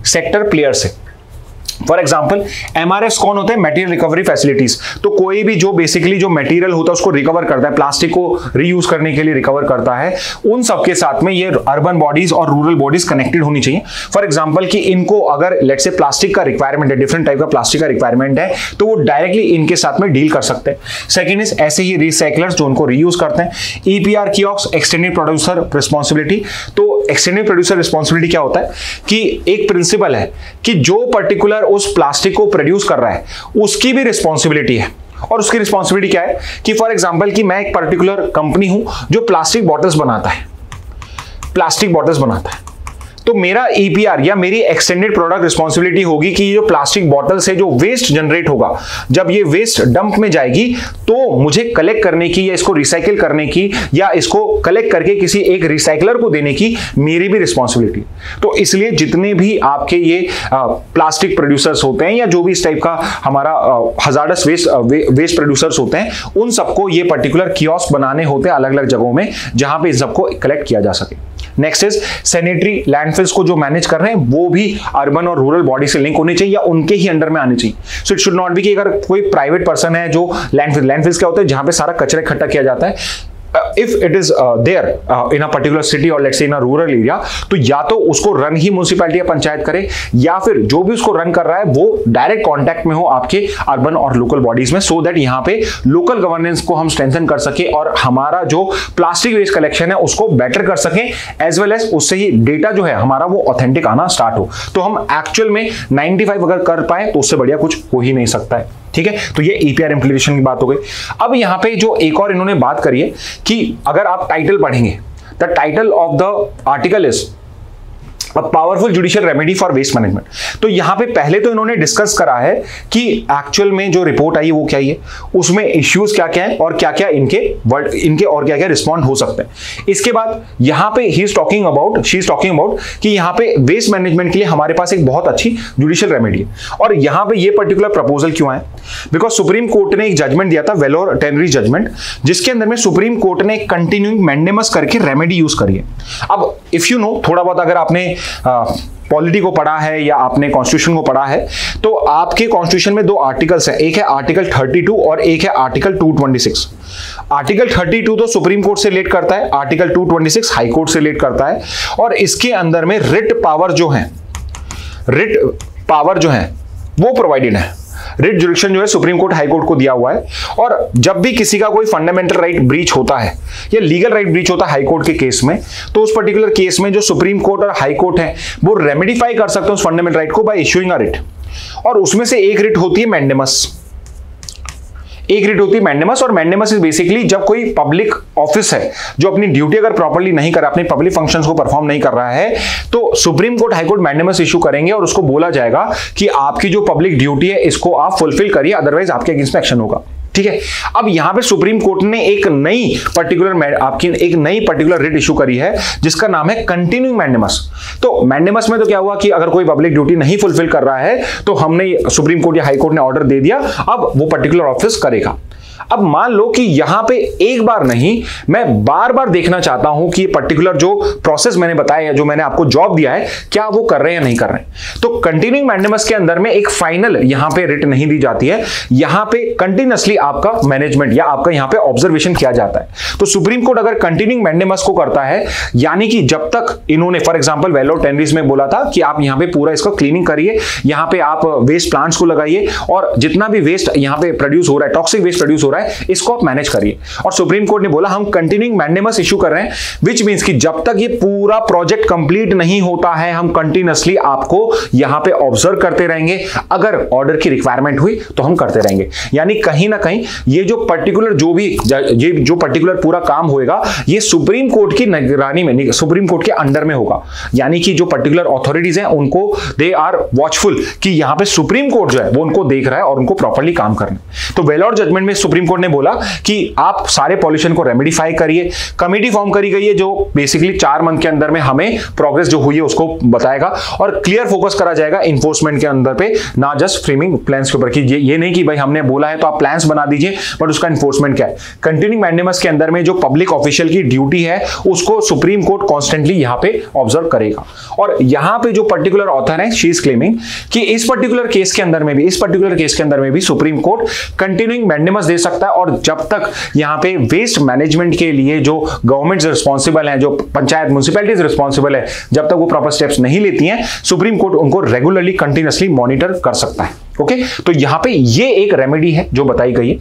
[SPEAKER 1] सेक्टर प्लेयर से। फॉर एग्जाम्पल एमआरएस कौन होते हैं? Material recovery facilities. तो कोई भी जो बेसिकली जो मटेरियल होता है उसको रिकवर करता है, प्लास्टिक को रीयूज करने के लिए रिकवर करता है, उन सबके साथ में ये अर्बन बॉडीज और रूरल बॉडीज कनेक्टेड होनी चाहिए। फॉर एग्जाम्पल कि इनको अगर लेट्स से प्लास्टिक का रिक्वायरमेंट है, डिफरेंट टाइप का प्लास्टिक का रिक्वायरमेंट है, तो वो डायरेक्टली इनके साथ में डील कर सकते हैं। सेकेंड इज ऐसे ही रिसाइकलर्स जो उनको रीयूज करते हैं। EPR kiosk, extended producer responsibility. तो एक्सटेंडेड प्रोड्यूसर रिस्पॉन्सिबिलिटी क्या होता है कि एक प्रिंसिपल है कि जो पर्टिकुलर उस प्लास्टिक को प्रोड्यूस कर रहा है उसकी भी रिस्पॉन्सिबिलिटी है। और उसकी रिस्पॉन्सिबिलिटी क्या है कि फॉर एग्जांपल कि मैं एक पर्टिकुलर कंपनी हूं जो प्लास्टिक बॉटल्स बनाता है, तो मेरा ईपीआर या मेरी एक्सटेंडेड प्रोडक्ट रिस्पॉन्सिबिलिटी होगी कि ये जो प्लास्टिक बॉटल से जो वेस्ट जनरेट होगा, जब ये वेस्ट डंप में जाएगी तो मुझे कलेक्ट करने की या इसको रिसाइकिल करने की या इसको कलेक्ट करके किसी एक रिसाइकलर को देने की मेरी भी रिस्पॉन्सिबिलिटी। तो इसलिए जितने भी आपके ये प्लास्टिक प्रोड्यूसर्स होते हैं या जो भी इस टाइप का हमारा हजार्डस वेस्ट प्रोड्यूसर्स होते हैं, उन सबको ये पर्टिकुलर कियोस्क बनाने होते हैं अलग अलग जगहों में जहां पे इन सबको कलेक्ट किया जा सके। नेक्स्ट इज सैनिटरी लैंडफिल्स को जो मैनेज कर रहे हैं वो भी अर्बन और रूरल बॉडी से लिंक होने चाहिए या उनके ही अंडर में आने चाहिए। So it should not be कि अगर कोई प्राइवेट पर्सन है जो लैंडफिल्स क्या होता है जहां पे सारा कचरा इकट्ठा किया जाता है, if it is there in a particular city or let's say in a rural area, तो या तो उसको रन ही म्युनिसिपैलिटी या पंचायत करे या फिर जो भी उसको रन कर रहा है वो डायरेक्ट कांटेक्ट में हो आपके अर्बन और लोकल बॉडीज में, सो दैट यहाँ पे लोकल गवर्नेंस को हम स्ट्रेंथन कर सके और हमारा जो प्लास्टिक वेस्ट कलेक्शन है उसको बेटर कर सके, एज वेल एज उससे ही डेटा जो है हमारा वो ऑथेंटिक आना स्टार्ट हो। तो हम एक्चुअल में 95 अगर कर पाए तो उससे बढ़िया कुछ हो ही नहीं सकता है। ठीक है, तो ये ईपीआर इंप्लीमेंटेशन की बात हो गई। अब यहां पे जो एक और इन्होंने बात करी है कि अगर आप टाइटल पढ़ेंगे, the title of the article is a powerful judicial remedy for waste management. तो यहां पे पहले तो इन्होंने डिस्कस करा है कि एक्चुअल में जो रिपोर्ट आई वो क्या है, उसमें इश्यूज क्या क्या है और क्या क्या इनके और क्या क्या रिस्पॉन्ड हो सकते हैं। इसके बाद यहां पे शी इज टॉकिंग अबाउट कि यहां पे वेस्ट मैनेजमेंट के लिए हमारे पास एक बहुत अच्छी जुडिशियल रेमेडी है। और यहां पे ये पर्टिकुलर प्रपोजल क्यों आया? बिकॉज सुप्रीम कोर्ट ने एक जजमेंट दिया था, वेलोर टेनरी जजमेंट, जिसके अंदर में सुप्रीम कोर्ट ने कंटिन्यूइंग मैंडेमस करके रेमेडी यूज करी है। अब इफ यू नो थोड़ा बहुत अगर आपने पॉलिटी को पढ़ा है या आपने कॉन्स्टिट्यूशन को पढ़ा है, तो आपके कॉन्स्टिट्यूशन में 2 आर्टिकल्स हैं, एक है आर्टिकल 32 और एक है आर्टिकल 226। आर्टिकल 32 तो सुप्रीम कोर्ट से रिलेट करता है, आर्टिकल 226 हाई कोर्ट से रिलेट करता है, और इसके अंदर में रिट पावर जो है वो प्रोवाइडेड है। रिट जुरिडिक्शन जो है सुप्रीम कोर्ट हाई कोर्ट को दिया हुआ है, और जब भी किसी का कोई फंडामेंटल राइट ब्रीच होता है या लीगल राइट ब्रीच होता है हाई कोर्ट के केस में, तो उस पर्टिकुलर केस में जो सुप्रीम कोर्ट और हाई कोर्ट है वो रेमेडिफाई कर सकते हैं उस फंडामेंटल राइट को बाय इशूइंग अ रिट। और उसमें से एक रिट होती है मैंडेमस, और मैंडेमस इज बेसिकली जब कोई पब्लिक ऑफिस है जो अपनी ड्यूटी अगर प्रॉपर्ली नहीं कर रहा, अपने पब्लिक फंक्शंस को परफॉर्म नहीं कर रहा है, तो supreme court high court mandamus issue करेंगे और उसको बोला जाएगा कि आपकी जो पब्लिक ड्यूटी है इसको आप फुलफिल करिए, अदरवाइज आपके अगेंस्ट में एक्शन होगा। ठीक है। अब यहां पे सुप्रीम कोर्ट ने एक नई पर्टिकुलर रिट इशू करी है जिसका नाम है कंटिन्यूइंग मैंडेमस। तो मैंडेमस में तो क्या हुआ कि अगर कोई पब्लिक ड्यूटी नहीं फुलफिल कर रहा है तो हमने सुप्रीम कोर्ट या हाई कोर्ट ने ऑर्डर दे दिया, अब वो पर्टिकुलर ऑफिस करेगा। अब मान लो कि यहां पे एक बार नहीं, मैं बार बार देखना चाहता हूं कि पर्टिकुलर जो प्रोसेस मैंने बताया है, जो मैंने आपको जॉब दिया है, क्या वो कर रहे हैं या नहीं कर रहे हैं। तो कंटिन्यूइंग मैंडेमस के अंदर में एक फाइनल यहां पे रिट नहीं दी जाती है, यहां पे कंटिन्यूअसली आपका मैनेजमेंट या आपका यहां पे ऑब्जर्वेशन किया जाता है। तो सुप्रीम कोर्ट अगर कंटिन्यूइंग मैंडेमस को करता है, यानी कि जब तक इन्होंने फॉर एग्जांपल वेलोर टेनरीज में बोला था कि आप यहां पे पूरा इसको क्लीनिंग करिए, यहां पे आप वेस्ट प्लांट्स को लगाइए और जितना भी वेस्ट यहां पे प्रोड्यूस हो रहा है, टॉक्सिक वेस्ट प्रोड्यूस हो रहा है, इसको आप मैनेज करिए। और सुप्रीम कोर्ट ने बोला हम कंटिन्यूइंग मैंडेमस इशू कर रहे हैं, विच मींस कि जब तक ये पूरा प्रोजेक्ट कंप्लीट नहीं होता है, हम कंटिन्यूअसली आपको यहां पे ऑब्जर्व करते रहेंगे, अगर ऑर्डर की रिक्वायरमेंट हुई तो हम करते रहेंगे। यानी कहीं ना कहीं ये जो पर्टिकुलर पूरा काम होगा, ये सुप्रीम कोर्ट की निगरानी में, सुप्रीम कोर्ट के अंडर में होगा। यानी कि जो पर्टिकुलर अथॉरिटीज हैं उनको दे आर वॉचफुल कि यहां पे सुप्रीम कोर्ट जो है वो उनको देख रहा है और उनको प्रॉपर्ली काम करना है। तो वेलोर जजमेंट में सुप्रीम कोर्ट ने बोला कि आप सारे पॉल्यूशन को रेमेडिफाई करिए। कमेटी फॉर्म करी गई है जो बेसिकली 4 मंथ के अंदर में हमें प्रोग्रेस जो हुई है उसको बताएगा और क्लियर फोकस करा जाएगा इन्फोर्समेंट के अंदर पे, ना जस्ट फ्रेमिंग प्लान्स के ऊपर कि ये नहीं कि भाई हमने बोला है तो आप प्लान्स बना दीजिए, बट उसका इन्फोर्समेंट क्या है। कंटिन्यूइंग मैंडेमस के अंदर में जो पब्लिक ऑफिशियल की ड्यूटी है उसको सुप्रीम कोर्ट कॉन्स्टेंटली यहां पे ऑब्जर्व करेगा। और यहां पे जो पर्टिकुलर ऑथर है, शी इज क्लेमिंग कि इस पर्टिकुलर केस के अंदर में भी सुप्रीम कोर्ट कंटिन्यूइंग मैंडेमस दे सकता है। और जब तक यहां पे वेस्ट मैनेजमेंट के लिए जो गवर्नमेंट रिस्पॉन्सिबल है, जो पंचायत म्युनिसिपैलिटीज रिस्पॉन्सिबल है, जब तक वो प्रॉपर स्टेप्स नहीं लेती हैं, सुप्रीम कोर्ट उनको रेगुलरली कंटिन्यूअसली मॉनिटर कर सकता है। ओके, तो यहां पे ये एक रेमेडी है जो बताई गई है।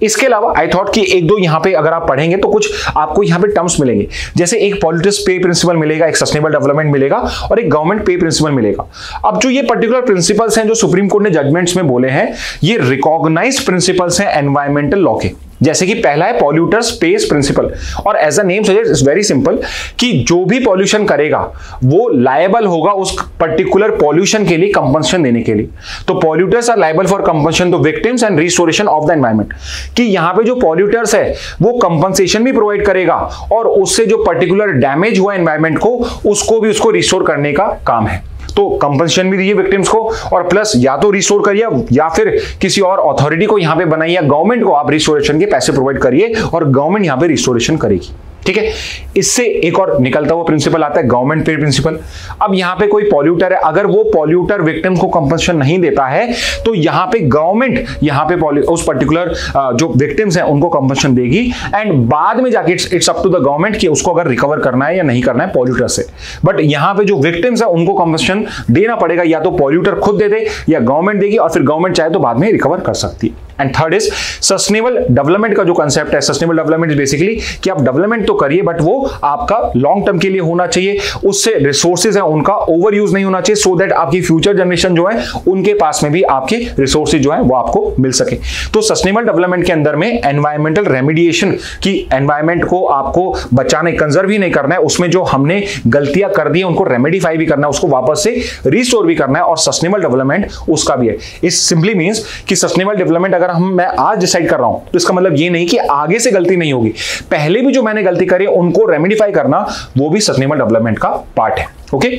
[SPEAKER 1] इसके अलावा आई थॉट कि एक दो यहां पे अगर आप पढ़ेंगे तो कुछ आपको यहां पे टर्म्स मिलेंगे, जैसे एक पॉलिटिक्स पे प्रिंसिपल मिलेगा, एक सस्टेनेबल डेवलपमेंट मिलेगा और एक गवर्नमेंट पे प्रिंसिपल मिलेगा। अब जो ये पर्टिकुलर प्रिंसिपल्स हैं जो सुप्रीम कोर्ट ने जजमेंट्स में बोले हैं, ये रिकॉग्नाइज्ड प्रिंसिपल्स हैं एनवायरमेंटल लॉ के। जैसे कि पहला है पॉल्यूटर्स पेज प्रिंसिपल, और as a name suggest it's very simple कि जो भी पॉल्यूशन करेगा वो लायबल होगा उस पर्टिकुलर पॉल्यूशन के लिए कंपनसेशन देने के लिए। तो polluters are liable for compensation to victims and restoration of the environment, कि यहां पे जो पॉल्यूटर्स है वो कंपनसेशन भी प्रोवाइड करेगा और उससे जो पर्टिकुलर डैमेज हुआ एनवायरमेंट को उसको रिस्टोर करने का काम है। तो कंपनसेशन भी दीजिए विक्टिम्स को और प्लस या तो रिस्टोर करिए या फिर किसी और अथॉरिटी को यहां पे बनाइए, या गवर्नमेंट को आप रिस्टोरेशन के पैसे प्रोवाइड करिए और गवर्नमेंट यहां पे रिस्टोरेशन करेगी। ठीक है, इससे एक और निकलता हुआ प्रिंसिपल आता है गवर्नमेंट पे प्रिंसिपल। अब यहां पे कोई पॉल्यूटर है, अगर वो पॉल्यूटर विक्टिम को कंपनसेशन नहीं देता है तो यहां पे गवर्नमेंट यहां पे उस पर्टिकुलर जो विक्टिम्स हैं उनको कंपनसेशन देगी एंड बाद में जाके it's up to the government कि उसको अगर रिकवर करना है या नहीं करना है पॉल्यूटर से। बट यहां पे जो विक्टिम्स है उनको कंपनसेशन देना पड़ेगा, या तो पॉल्यूटर खुद दे दे या गवर्नमेंट देगी, और फिर गवर्नमेंट चाहे तो बाद में रिकवर कर सकती है। And third is sustainable development का जो कंसेप्ट है। सस्टेनेबल डेवलपमेंट इज बेसिकली कि आप डेवलपमेंट तो करिए बट वो आपका लॉन्ग टर्म के लिए होना चाहिए, उससे रिसोर्सेज है उनका ओवर यूज नहीं होना चाहिए, सो दैट आपकी फ्यूचर जनरेशन जो है उनके पास में भी आपके रिसोर्सेज जो है वो आपको मिल सके। तो सस्टेनेबल डेवलपमेंट के अंदर में एनवायरमेंटल रेमिडिएशन की एनवायरमेंट को आपको बचाने, कंजर्व ही नहीं करना है, उसमें जो हमने गलतियां कर दी है उनको रेमेडिफाई भी करना है, उसको वापस से रिस्टोर भी करना है, और सस्टेनेबल डेवलपमेंट उसका भी है। इस सिंपली मींस कि सस्टेनेबल डेवलपमेंट अगर मैं आज डिसाइड कर रहा हूं तो इसका मतलब ये नहीं कि आगे से गलती नहीं होगी, पहले भी जो मैंने गलती करी उनको रेमेडिफाई करना वो भी सस्टेनेबल डेवलपमेंट का पार्ट है। ओके,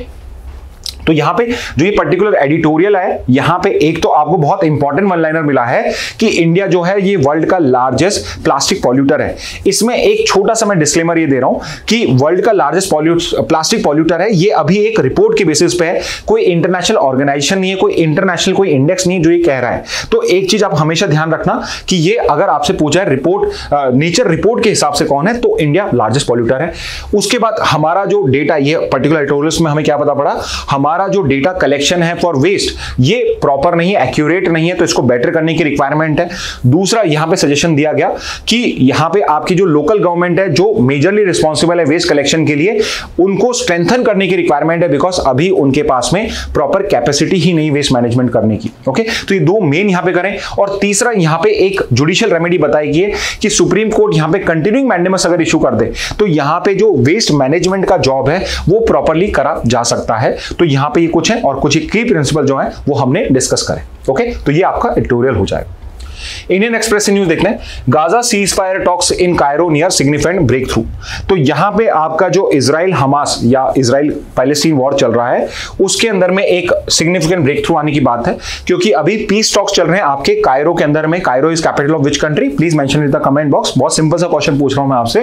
[SPEAKER 1] तो यहां पे जो ये पर्टिकुलर एडिटोरियल है, यहां पे एक तो आपको बहुत इंपॉर्टेंट वन लाइनर मिला है कि इंडिया जो है ये वर्ल्ड का लार्जेस्ट प्लास्टिक पॉल्यूटर है। इसमें एक छोटा सा मैं डिस्क्लेमर ये दे रहा हूं कि वर्ल्ड का लार्जेस्ट प्लास्टिक पॉल्यूटर है, ये अभी एक रिपोर्ट के बेसिस पे है, कोई इंटरनेशनल ऑर्गेनाइजेशन नहीं है, कोई इंटरनेशनल कोई इंडेक्स नहीं है जो ये कह रहा है। तो एक चीज आप हमेशा ध्यान रखना कि ये अगर आपसे पूछा है रिपोर्ट नेचर रिपोर्ट के हिसाब से कौन है, तो इंडिया लार्जेस्ट पॉल्यूटर है। उसके बाद हमारा जो डेटा, ये पर्टिकुलर एडिटोरियल में हमें क्या पता पड़ा, हमारा जो डेटा कलेक्शन है फॉर वेस्ट ये प्रॉपर नहीं है, एक्यूरेट नहीं है, तो इसको बेटर करने की रिक्वायरमेंट है। दूसरा यहां पे सजेशन दिया गया कि यहां पे आपकी जो लोकल गवर्नमेंट है जो मेजरली रिस्पॉन्सिबल है वेस्ट कलेक्शन के लिए, उनको स्ट्रेंथन करने की रिक्वायरमेंट है, बिकॉज अभी उनके पास में प्रॉपर कैपेसिटी ही नहीं वेस्ट मैनेजमेंट करने की। ओके, तो ये दो मेन यहां पे करें। और तीसरा यहां पे एक जुडिशियल रेमेडी बताई गई है कि सुप्रीम कोर्ट यहां पे कंटिन्यूइंग मैंडेमस अगर इशू कर दे तो यहां पे जो वेस्ट मैनेजमेंट का जॉब है वो प्रॉपरली करा जा सकता है। तो यहां पे ये कुछ है और कुछ की प्रिंसिपल जो है वो हमने डिस्कस करें। ओके, तो ये आपका एडिटोरियल हो जाएगा। इंडियन एक्सप्रेस से न्यूज देखते हैं, Gaza ceasefire talks in Cairo near significant breakthrough. तो यहां पे आपका जो इजराइल हमास या इजराइल पैलेस्टीन वॉर चल रहा है उसके अंदर में एक सिग्निफिकेंट ब्रेक थ्रू आने की बात है, क्योंकि अभी पीस टॉक्स चल रहे हैं आपके कायरो के अंदर में। Cairo is capital of which country, please mention in the comment box. बहुत सिंपल सा क्वेश्चन पूछ रहा हूं मैं आपसे,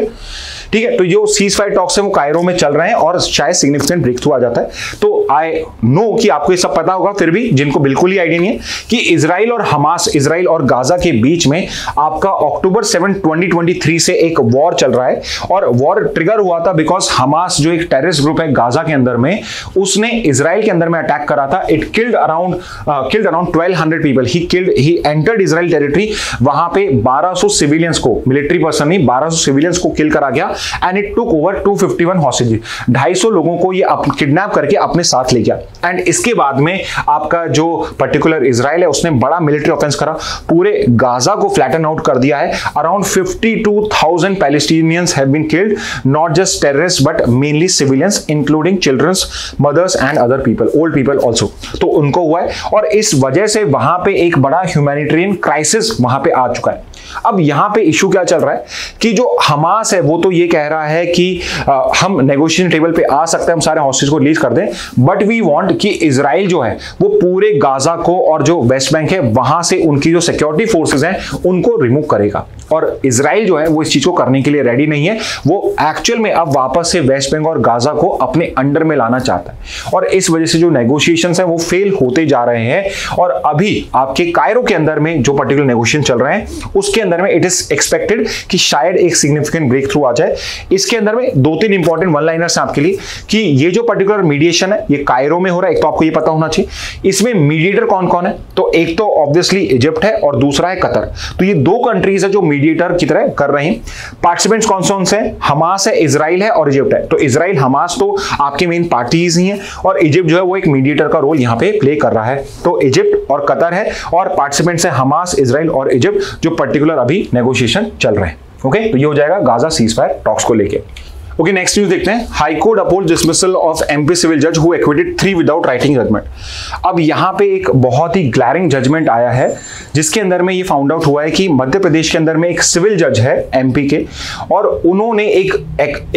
[SPEAKER 1] ठीक है। तो जो सीज फायर टॉक्स है वो कायरो में चल रहे हैं और शायद सिग्निफिकेंट ब्रेक थ्रू आ जाता है। तो आई नो कि आपको ये सब पता होगा, फिर भी जिनको बिल्कुल ही आइडिया नहीं है कि इजराइल और हमास, इजराइल और गाजा के बीच में आपका अक्टूबर 7, 2023 से एक वॉर चल रहा है। और वॉर ट्रिगर हुआ था बिकॉज हमास जो एक टेररिस्ट ग्रुप है गाजा के अंदर में, उसने इजराइल के अंदर में अटैक करा था। It killed around 1200 people. He entered Israel territory. वहां पे 1200 सिविलियंस को, मिलिट्री पर्सन नहीं, 1200 सिविलियंस को किल करा गया and it took over 251 hostages. 250 लोगों को ये किडनैप करके अपने साथ ले गया। एंड इसके बाद में आपका जो पर्टिकुलर इजराइल है उसने बड़ा मिलिट्री ऑफेंस करा, पूरे गाजा को फ्लैटन आउट कर दिया है। Around 52,000 Palestinians have been killed, not just terrorist but mainly civilians including childrens, mothers and other people, old people also. तो उनको हुआ है और इस वजह से वहां पे एक बड़ा ह्यूमैनिटेरियन क्राइसिस वहां पे आ चुका है। अब यहां पे इशू क्या चल रहा है कि जो हमास है वो तो ये कह रहा है कि हम नेगोशिएशन टेबल पे आ सकते हैं, हम सारे हॉस्टेज को रिलीज कर दें, बट वी वांट कि इजराइल जो है वो पूरे गाजा को और जो वेस्ट बैंक है वहां से उनकी जो सिक्योरिटी फोर्सेस हैं उनको रिमूव करेगा। और इजराइल जो है वो इस चीज को करने के लिए रेडी नहीं है। वो एक्चुअल में अब वापस से वेस्ट बैंक और गाजा को अपने अंडर में लाना चाहता है और इस वजह से जो नेगोशिएशंस हैं वो फेल होते जा रहे हैं। और अभी आपके कायरो के अंदर में जो पर्टिकुलर नेगोशिएशन चल रहे हैं उसके अंदर में इट इज एक्सपेक्टेड कि शायद एक सिग्निफिकेंट ब्रेक थ्रू आ जाए। इसके अंदर में 2-3 इंपॉर्टेंट वन लाइनर्स आपके लिए कि ये जो पर्टिकुलर मीडिएशन है ये कायरो में हो रहा है। एक तो आपको ये पता होना चाहिए इसमें मीडिएटर कौन कौन है। तो एक तो ऑब्वियसली इजिप्ट है और दूसरा है कतर। तो ये दो कंट्रीज है जो मीडिएटर की तरह कर रहे हैं। पार्टिसिपेंट्स कौन से हैं? हमास है, इजराइल है और इजिप्ट है। तो इजराइल हमास तो आपके मेन पार्टीज ही हैं और इजिप्ट जो है वो एक मीडिएटर का रोल यहां पे प्ले कर रहा है। तो इजिप्ट और कतर है और पार्टिसिपेंट्स है हमास, इजराइल और इजिप्ट जो पर्टिकुलर अभी नेगोशिएशन चल रहे हैं। ओके, तो ये हो जाएगा गाजा सीज फायर टॉक्स को लेके। ओके, नेक्स्ट न्यूज देखते हैं। High court upholds dismissal of MP civil जज who acquitted 3 without writing judgment. अब यहां पे एक बहुत ही ग्लैरिंग जजमेंट आया है जिसके अंदर में ये फाउंड आउट हुआ है कि मध्य प्रदेश के अंदर में एक सिविल जज है एमपी के और उन्होंने एक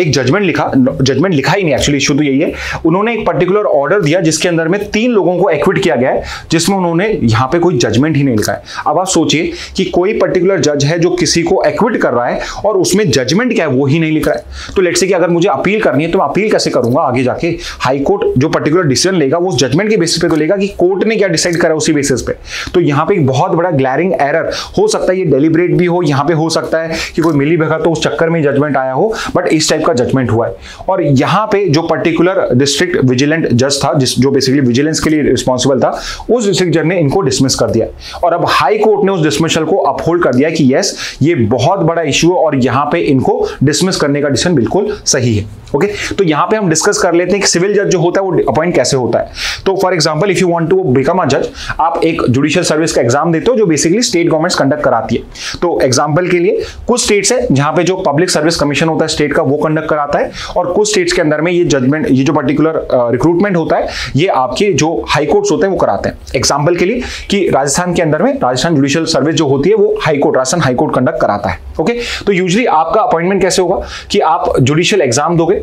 [SPEAKER 1] जजमेंट लिखा ही नहीं, एक्चुअली इशू तो यही है। उन्होंने एक पर्टिकुलर ऑर्डर दिया जिसके अंदर में 3 लोगों को एक्विट किया गया है जिसमें उन्होंने यहां पे कोई जजमेंट ही नहीं लिखा है। अब आप सोचिए कि कोई पर्टिकुलर जज है जो किसी को एक्विट कर रहा है और उसमें जजमेंट क्या है वो ही नहीं लिखा है। तो लेट्स से कि अगर मुझे अपील करनी है तो मैं अपील कैसे करूंगा आगे जाके? हाई कोर्ट जो पर्टिकुलर डिसीजन लेगा वो जजमेंट के बेसिस पे तो लेगा कि कोर्ट ने क्या डिसाइड करा उसी बेसिस पे। तो यहां पे एक बहुत बड़ा ग्लैरिंग एरर हो सकता है, ये डेलिब्रेट भी हो, यहां पे हो सकता है कि कोई मिली भगत तो उस चक्कर में जजमेंट आया हो, बट इस टाइप का जजमेंट हुआ है। और यहां पे जो पर्टिकुलर डिस्ट्रिक्ट विजिलेंट जज था जो बेसिकली विजिलेंस के लिए रिस्पॉन्सिबल था, उस डिस्ट्रिक्ट जज ने इनको डिसमिस कर दिया और अब हाई कोर्ट ने उस डिसमिसल को अपहोल्ड कर दिया कि यस ये बहुत बड़ा इशू है और यहां पे इनको डिसमिस करने का डिसीजन बिल्कुल सही है। ओके, तो यहां पे हम डिस्कस कर लेते हैं कि सिविल जज जो होता है वो अपॉइंट कैसे होता है। तो for example if you want to become a जज, आप एक जुडिशियल सर्विस का एग्जाम देते हो जो बेसिकली स्टेट गवर्नमेंट्स कंडक्ट कराती है। तो एग्जांपल के लिए कुछ स्टेट्स है जहां पे जो पब्लिक सर्विस कमीशन होता है स्टेट का वो कंडक्ट कराता है और कुछ स्टेट्स के अंदर में ये जजमेंट, ये जो पर्टिकुलर रिक्रूटमेंट होता है ये आपके जो हाई कोर्ट्स होते हैं वो कराते हैं। एग्जाम्पल के लिए कि राजस्थान के अंदर में राजस्थान जुडिशियल सर्विस जो होती है वो high court, Rajasthan high court conduct कराता है। ओके, तो यूजुअली आपका अपॉइंटमेंट कैसे होगा कि आप जुडिशियल एग्जाम दोगे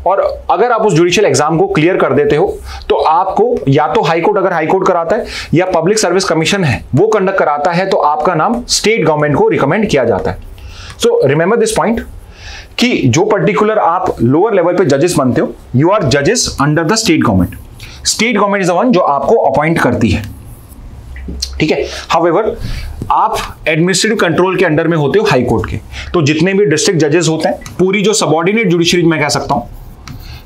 [SPEAKER 1] और अगर आप उस जुडिशियल एग्जाम को क्लियर कर देते हो तो आपको या तो हाई कोर्ट अगर हाई कोर्ट कराता है या पब्लिक सर्विस कमीशन है वो कंडक्ट कराता है तो आपका नाम स्टेट गवर्नमेंट को रिकमेंड किया जाता है। सो रिमेंबर दिस पॉइंट कि जो पर्टिकुलर आप लोअर लेवल पे जजेस बनते हो, यू आर जजेस under the state government. State government is the one जो आपको अपॉइंट करती है, ठीक है। हाउएवर आप एडमिनिस्ट्रेटिव कंट्रोल के अंडर में होते हो हाई कोर्ट के। तो जितने भी डिस्ट्रिक्ट जजेस होते हैं, पूरी जो सबऑर्डिनेट जुडिशरी मैं कह सकता हूं,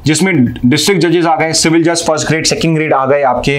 [SPEAKER 1] जिसमें डिस्ट्रिक्ट जजेस आ गए, सिविल जज फर्स्ट ग्रेड सेकंड ग्रेड आ गए, आपके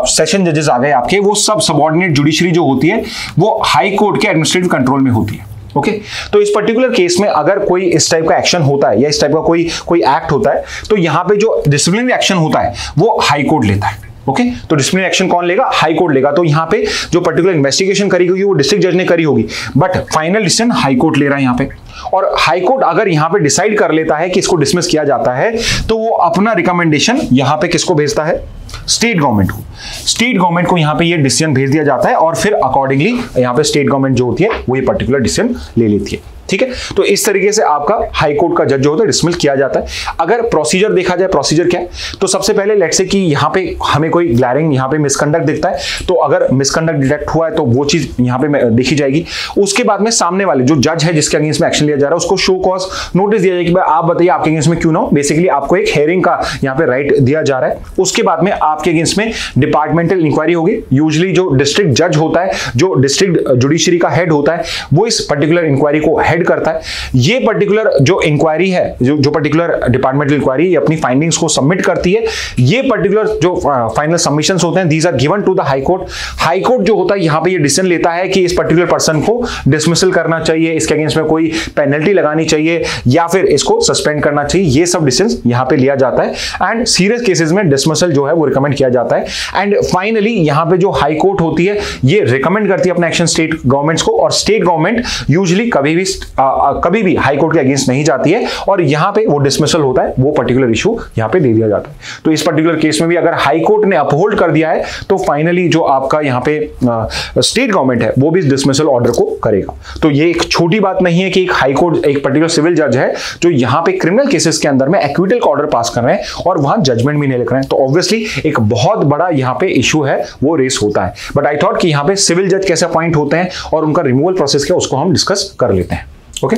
[SPEAKER 1] सेशन जजेस आ गए आपके, वो सब सबऑर्डिनेट जुडिशरी जो होती है वो हाई कोर्ट के एडमिनिस्ट्रेटिव कंट्रोल में होती है। ओके, तो इस पर्टिकुलर केस में अगर कोई इस टाइप का एक्शन होता है या इस टाइप का कोई एक्ट होता है तो यहां पे जो डिसिप्लिनरी एक्शन होता है वो हाई कोर्ट लेता है। ओके तो डिसिप्लिनरी एक्शन कौन लेगा? हाई कोर्ट लेगा। तो यहां पे जो पर्टिकुलर इन्वेस्टिगेशन करी होगी वो डिस्ट्रिक्ट जज ने करी होगी, but final decision high court ले रहा है यहां पे। और हाई कोर्ट अगर यहां पे डिसाइड कर लेता है कि इसको डिसमिस किया जाता है तो वो अपना रिकमेंडेशन यहां पे किसको भेजता है? स्टेट गवर्नमेंट को। स्टेट गवर्नमेंट को यहां पे ये डिसीजन भेज दिया जाता है और फिर अकॉर्डिंगली यहां पे स्टेट गवर्नमेंट जो होती है वो ये पर्टिकुलर डिसीजन ले लेती है। ठीक है, तो इस तरीके से आपका हाई कोर्ट का जज जो होता है डिसमिस किया जाता है। अगर प्रोसीजर देखा जाए, प्रोसीजर क्या है, तो सबसे पहले लेट्स से कि यहां पे हमें कोई ग्लैरिंग यहां पे मिसकंडक्ट दिखता है, तो अगर मिसकंडक्ट डिटेक्ट हुआ है तो वो चीज यहां पे देखी जाएगी। उसके बाद में सामने वाले जो जज है जिसके अगेंस्ट में एक्शन लिया जा रहा है उसको शो कॉज नोटिस दिया जाएगा कि भाई आप बताइए आपके अगेंस्ट में क्यों ना हो। बेसिकली आपको एक हेयरिंग का यहां पे राइट दिया जा रहा है। उसके बाद में आपके अगेंस्ट में डिपार्टमेंटल इंक्वायरी होगी। यूजुअली जो डिस्ट्रिक्ट जज होता है, जो डिस्ट्रिक्ट जुडिशरी का हेड होता है, वो इस पर्टिकुलर इंक्वायरी को हेड करता है। ये पर्टिकुलर जो इंक्वायरी है, जो पर्टिकुलर डिपार्टमेंटल इंक्वायरी अपनी फाइंडिंग्स को सबमिट करती है, ये पर्टिकुलर जो फाइनल सबमिशंस होते हैं these are given to the high court. High court जो होता है यहां पे ये डिसीजन लेता है कि इस पर्टिकुलर पर्सन को डिसमिसल करना चाहिए, इसके अगेंस्ट में कोई पेनल्टी लगानी चाहिए या फिर इसको सस्पेंड करना चाहिए। ये सब डिसीजन यहां पे लिया जाता है एंड सीरियस केसेस में डिसमिसल जो है वो रिकमेंड किया जाता है। एंड फाइनली यहां पे जो हाई कोर्ट होती है ये रिकमेंड करती है अपना एक्शन स्टेट गवर्नमेंट्स को, और स्टेट गवर्नमेंट यूजुअली कभी भी हाई कोर्ट के अगेंस्ट नहीं जाती है और यहां पे वो डिसमिसल होता है, वो पर्टिकुलर इशू यहां पे दे दिया जाता है। तो इस पर्टिकुलर केस में भी अगर हाई कोर्ट ने अपहोल्ड कर दिया है तो फाइनली जो आपका यहां पे स्टेट गवर्नमेंट है वो भी इस डिसमिसल ऑर्डर को करेगा। तो ये एक छोटी बात नहीं है कि एक हाई कोर्ट, एक पर्टिकुलर सिविल जज है जो यहां पे क्रिमिनल केसेस के अंदर में एक्विटल का ऑर्डर पास कर रहे हैं और वहां जजमेंट भी नहीं लिख रहे हैं, तो ऑब्वियसली एक बहुत बड़ा यहां पे इशू है वो रेस होता है। बट आई थॉट कि यहां पे सिविल जज कैसे अपॉइंट होते हैं और उनका रिमूवल प्रोसेस क्या उसको हम डिस्कस कर लेते हैं। ओके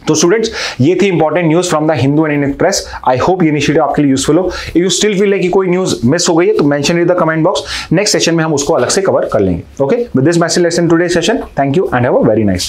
[SPEAKER 1] तो स्टूडेंट्स ये थी important news from the Hindu and Indian press. I hope ये इनिशिएटिव आपके लिए यूजफुल हो। If you still feel like कि कोई न्यूज मिस हो गई है तो mention in the comment box, next session में हम उसको अलग से कवर कर लेंगे। Okay with this message lesson today session, thank you and have a very nice day.